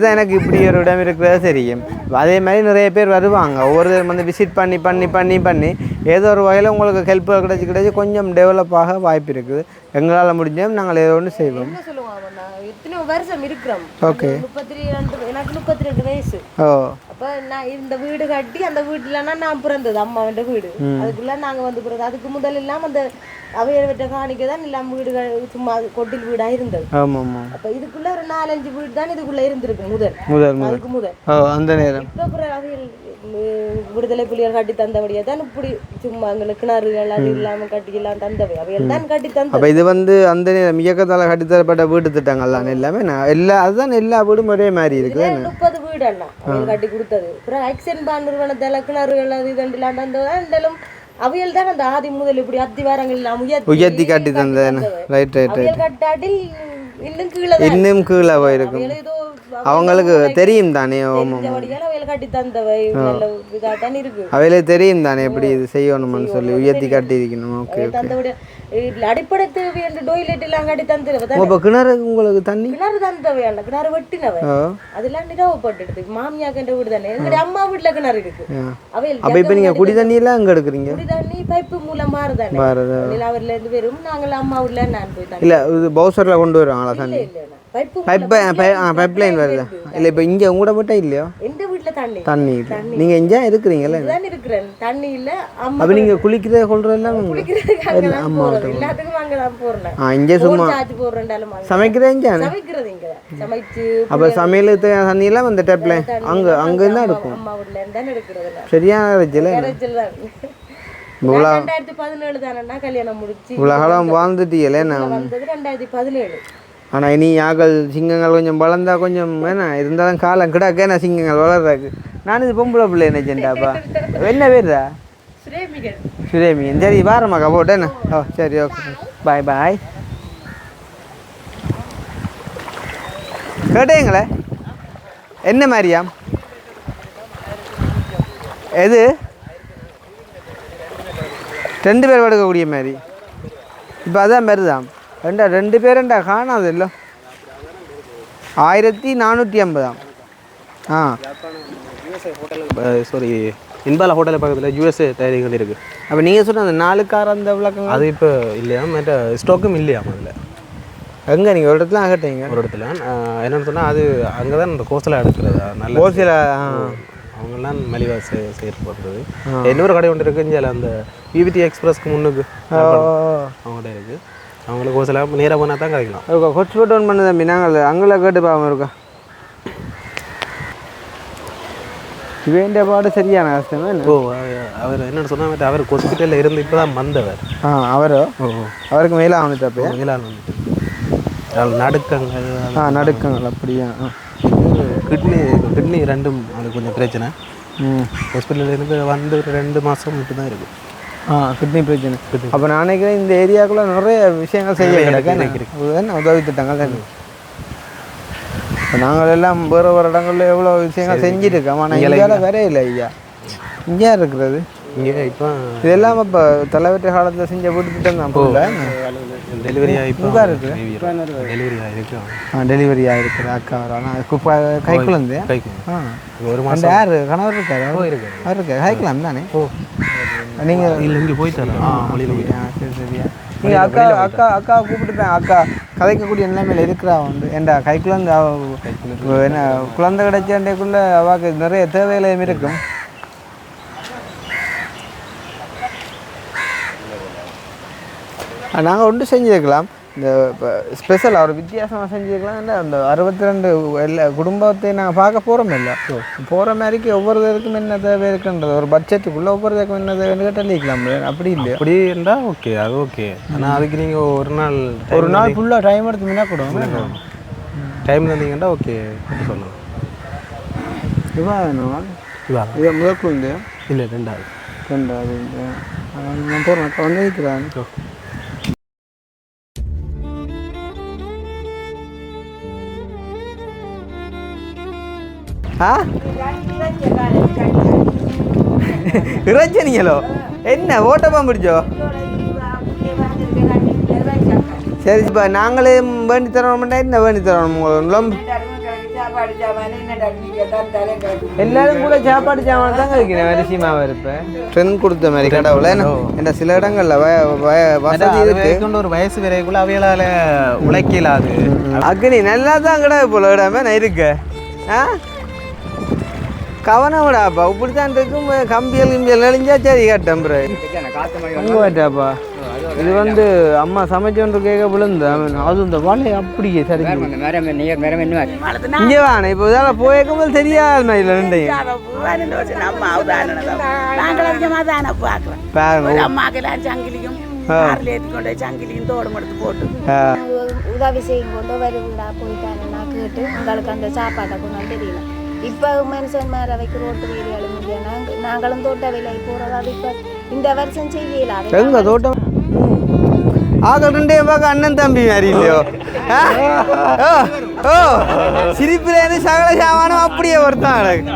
தான் எனக்கு இப்படி ஒரு இடம் இருக்கிறது தெரியும் அதே மாதிரி நிறைய பேர் வருவாங்க ஒவ்வொருத்தரும் வந்து விசிட் பண்ணி ஏதோ ஒரு வகையில் உங்களுக்கு ஹெல்ப் கிடைச்சி கொஞ்சம் டெவலப் ஆக வாய்ப்பு இருக்குது எங்களால் முடிஞ்சோம் நாங்கள் ஏதோ ஒன்று செய்வோம் வருஷம் இருக்கிறோம். ஓகே. 32 எனக்கு 32 வயசு. அப்ப நான் இந்த வீடு கட்டி அந்த வீட்டுலனா நான் பிறந்தது அம்மாவோட வீடு. அதுக்குள்ள நாங்க வந்து பிறகு அதுக்கு முதல்ல எல்லாம் அந்த அவையவற்ற காணிக்க தான் எல்லாம் வீடுகள் சும்மா கொட்டில் வீடா இருந்தது. அப்ப இதுக்குள்ள ஒரு 4-5 வீடு தான் இதுக்குள்ள இருந்திருக்கு முதல். அதுக்கு முதல். அந்த நேரம். இப்ப அவையல் விடுதலை புலிகள் கட்டி தந்தபடியா தான் இப்படி சும்மா எங்களுக்கு கிணறுகள் அது இல்லாம கட்டிக்கலாம் தந்தவை அவையல் தான் கட்டி தந்தது. அப்ப இது வந்து அந்த நேரம் இயக்கத்தால கட்டி தரப்பட்ட வீட்டு திட்டங்கள்லாம் எல்லாமே அதுதான் எல்லா வீடும் ஒரே மாதிரி இருக்குது. 30 வீடு அண்ணா அவையல் கட்டி கொடுத்தது. அப்புறம் ஆக்சிடென்ட் பான் நிறுவனத்தால கிணறுகள் அது இதெல்லாம் தந்ததும் அவையல் தான் அந்த ஆதி முதல் இப்படி அத்திவாரங்கள் எல்லாம் உயர்த்தி கட்டி தந்தது. ரைட் அவையல் கட்டாட்டில் இன்னும் கீழே போயிருக்கும். ஏதோ அவங்களுக்கு தெரியும் தானே அவையில கட்டி தந்தவை நல்ல இதாக தான் இருக்கு. அவையில தெரியும் தானே எப்படி இது செய்யணும்னு சொல்லி உயர்த்தி காட்டி இருக்கணும். ஓகே தந்தவிட அடிப்படை தேவை என்று டொய்லெட் எல்லாம் கட்டி தந்துருவ. இப்போ கிணறு உங்களுக்கு தண்ணி கிணறு தந்தவை அல்ல, கிணறு வெட்டினவை அதெல்லாம் நிறவப்பட்டு மாமியாக்கின்ற வீடு தானே. எங்களுடைய அம்மா வீட்டுல கிணறு இருக்கு. அப்ப இப்ப நீங்க குடி தண்ணி எல்லாம் அங்க எடுக்கிறீங்க? குடி தண்ணி பைப்பு மூலம் மாறுதானே. நிலாவரில இருந்து வெறும் நாங்கள் அம்மா வீட்டுல நான் போய் தண்ணி இல்ல இது பவுசர்ல கொண்டு வருவாங்களா தண்ணி? பைப் லைன் வருது இல்ல இப்ப இங்க உங்களோட மட்டும் இல்லையோ? எந்த வீட்டுல தண்ணி நீங்க எங்க இருக்கிறீங்கல்ல? தான் இருக்கிறேன். தண்ணி இல்ல. அம்மா அப்ப நீங்க குளிக்கிறத கொள்றதெல்லாம் அம்மா எல்லாத்துக்கும் அங்க தான் போறேன். இங்க சும்மா சார்ஜ் போறேன்டாலும் சமைக்கிறேன் சமைக்கிறது இங்க சமைச்சு. அப்ப சமையலுக்கு தண்ணி எல்லாம் அந்த டேப்ல அங்க தான் எடுக்கும். அம்மா வீட்டுல இருந்தா எடுக்கிறது சரியான ரஜில 2017 தானே கல்யாணம் முடிச்சு உலகம் வாழ்ந்துட்டீங்களே. நான் 2017. ஆனால் இனி யாக்கள் சிங்கங்கள் கொஞ்சம் வளர்ந்தா கொஞ்சம் வேணா இருந்தாலும் காலம் கிடாக்கே நான் சிங்கங்கள் வளர்றாக்கு. நான் இது பொம்பளை பிள்ளை நினைச்சேன்டாப்பா. என்ன பேருதா? சுரேமிகன். சரி வாரமாக்கா போட்டேண்ணா. ஓ சரி ஓகே பாய் பாய். கேட்டீங்களே என்ன மாதிரியா? எது 2 பேர் படுக்கக்கூடிய மாதிரி? இப்போ அதான் மாதிரிதான். 2 பேருண்டா காணாது இல்லை. 1450. ஆ சாரி இன்பாலா ஹோட்டல் பக்கத்தில் யூஎஸ்ஏ தயாரிகள் இருக்குது. அப்போ நீங்கள் சொன்ன அந்த 4 கார் அந்த விளக்கம் அது இப்போ இல்லையா? மற்ற ஸ்டாக்கும் இல்லையா அதில்? எங்கே நீங்கள் ஒரு இடத்துல ஆகட்டீங்க? ஒரு இடத்துல என்னென்னு சொன்னால் அது அங்கே தான் இந்த கோசலாக எடுக்கிறது. நல்ல கோசில அவங்கெல்லாம் மலிவாக செய்கிறது போகிறது. இன்னொரு கடை ஒன்று இருக்குது இங்கே அந்த விவிடி எக்ஸ்பிரஸ்க்கு முன்னுக்கு அவங்கள்ட்ட இருக்குது. அவங்களுக்கு ஒரு சில நேராக போனால் தான் கிடைக்கலாம். இருக்கா ஹொட்ஸ்பாட் ஒன் பண்ண தம்பி நாங்கள் அங்கே கேட்டு பாவம் இருக்கா. வேண்டிய பாடு சரியான கஷ்டமே. ஓ அவர் என்னென்னு சொன்னால் அவர் ஹாஸ்பிட்டலில் இருந்து இப்போ தான் வந்தவர். அவரோ அவருக்கு மேலே வந்துட்டு அப்போ மேலே வந்துட்டு நடுக்கங்கள் நடுக்கங்கள் அப்படியா? கிட்னி ரெண்டும் அது கொஞ்சம் பிரச்சனை. ஹாஸ்பிட்டலில் இருந்து வந்து 2 மாதம் மட்டும் தான் இருக்குது. கிட்னி பிரச்சனை. அப்போ நான் நினைக்கிறேன் இந்த ஏரியாக்குள்ளே நிறைய விஷயங்கள் செய்ய கிடைக்க உதவி திட்டங்கள். இப்போ நாங்கள் எல்லாம் வேறு இடங்களில் எவ்வளோ விஷயங்கள் செஞ்சுருக்கோம். ஆனால் இந்தியாவில் வேற இல்லை ஐயா. இங்கே இருக்கிறது இங்கே இப்போ இதெல்லாம் இப்போ தலைவற்ற காலத்தில் செஞ்ச வீட்டு திட்டம் தான் போகல. டெலிவரி ஆகிப்போ இருக்குது. டெலிவரி ஆகிருக்கு. டெலிவரி ஆகிருக்குது அக்கா. ஆனால் கைக்குழந்தை ஒரு மாதம் யார் கணவர் இருக்காரு? அவர் இருக்காரு கைக்குழந்தை தானே. நீங்கள் இல்லை இங்கே போயிட்டாரா? வழியில் போயிட்டேன். சரி சரியா. நீங்கள் அக்கா கூப்பிட்டுப்பேன். அக்கா கதைக்கக்கூடிய நிலைமையில் இருக்கிறா வந்து ஏண்டா கைக்குழந்தை என்ன குழந்தை கிடைச்சேக்குள்ளே அவாக்கு நிறைய தேவைகளையும் இருக்கும். நாங்கள் ஒன்று செஞ்சுருக்கலாம். இந்த இப்போ ஸ்பெஷலாக ஒரு வித்தியாசமாக செஞ்சுருக்கலாம். அந்த 62 எல்லா குடும்பத்தை நாங்கள் பார்க்க போகிறோம் இல்லை. போகிற மாதிரிக்கு ஒவ்வொருத்தருக்கும் என்ன தேவை இருக்குன்றது ஒரு பட்ஜெட்டுக்குள்ளே ஒவ்வொருத்தருக்கும் என்ன தேவைன்னு கேட்டாலிக்கலாம். அப்படி இல்லை அப்படி இருந்தால் ஓகே, அது ஓகே. ஆனால் அதுக்கு நீங்கள் ஒரு நாள் ஃபுல்லாக டைம் எடுத்து முன்னா கொடுங்க. டைம் தந்தீங்கன்னா ஓகே சொல்லலாம். இவா வேணும் இவா இதை முதல் குழந்தையா? இல்லை 2வது. நான் போகிறேன். அக்கா வந்து இருக்கிறான். இறைச்சனிங்களோ என்ன ஓட்டமாக பிடிச்சோ? சரி இப்போ நாங்களே வேண்டி தரோம்னா என்ன வேண்டி தரோம்? எல்லாரும் கூட சாப்பாடு சாமான் தான் கிடைக்கிறேன். வரிசைமாக இருப்பேன் ட்ரெண்ட் கொடுத்த மாதிரி கடவுள என்ன சில இடங்கள்ல வசதி இருக்கு. ஒரு வயசு வரைக்குள்ள அவையால உழைக்கலாது. அக்னி நல்லா தான் கடை போல இடமே நான் இருக்கு. கவனம் விடாப்பா இப்படித்தான் இருக்கும். கம்பியல் நெளிஞ்சா சரி கட்டம்புற வாட்டாப்பா. இது வந்து அம்மா சமைச்சோன்று கேட்க விழுந்து அது இந்த வாழை அப்படியே சரி இங்கே வாங்க. இப்போ இதால் போயிருக்கும் போது தெரியாது மாதிரி ரெண்டையும் உதவி செய்யும் கொண்டு வருவிடா போயிட்டாருன்னா கேட்டு உங்களுக்கு அந்த சாப்பாட்டை கொண்டு தெரியல. இப்போ மனுஷன் மேலே வைக்க ரோட்டு வீடுகளும் இல்லையா? நாங்களும் தோட்ட வேலைக்கு போகிறதா இப்போ இந்த வருஷம் செய்யலாம். எங்க தோட்டம் ஆக்கள் ரெண்டே பார்க்க அண்ணன் தம்பி மாதிரி இல்லையோ ஓ சிரிப்புலேருந்து சகல சாமானும் அப்படியே ஒருத்தான் எனக்கு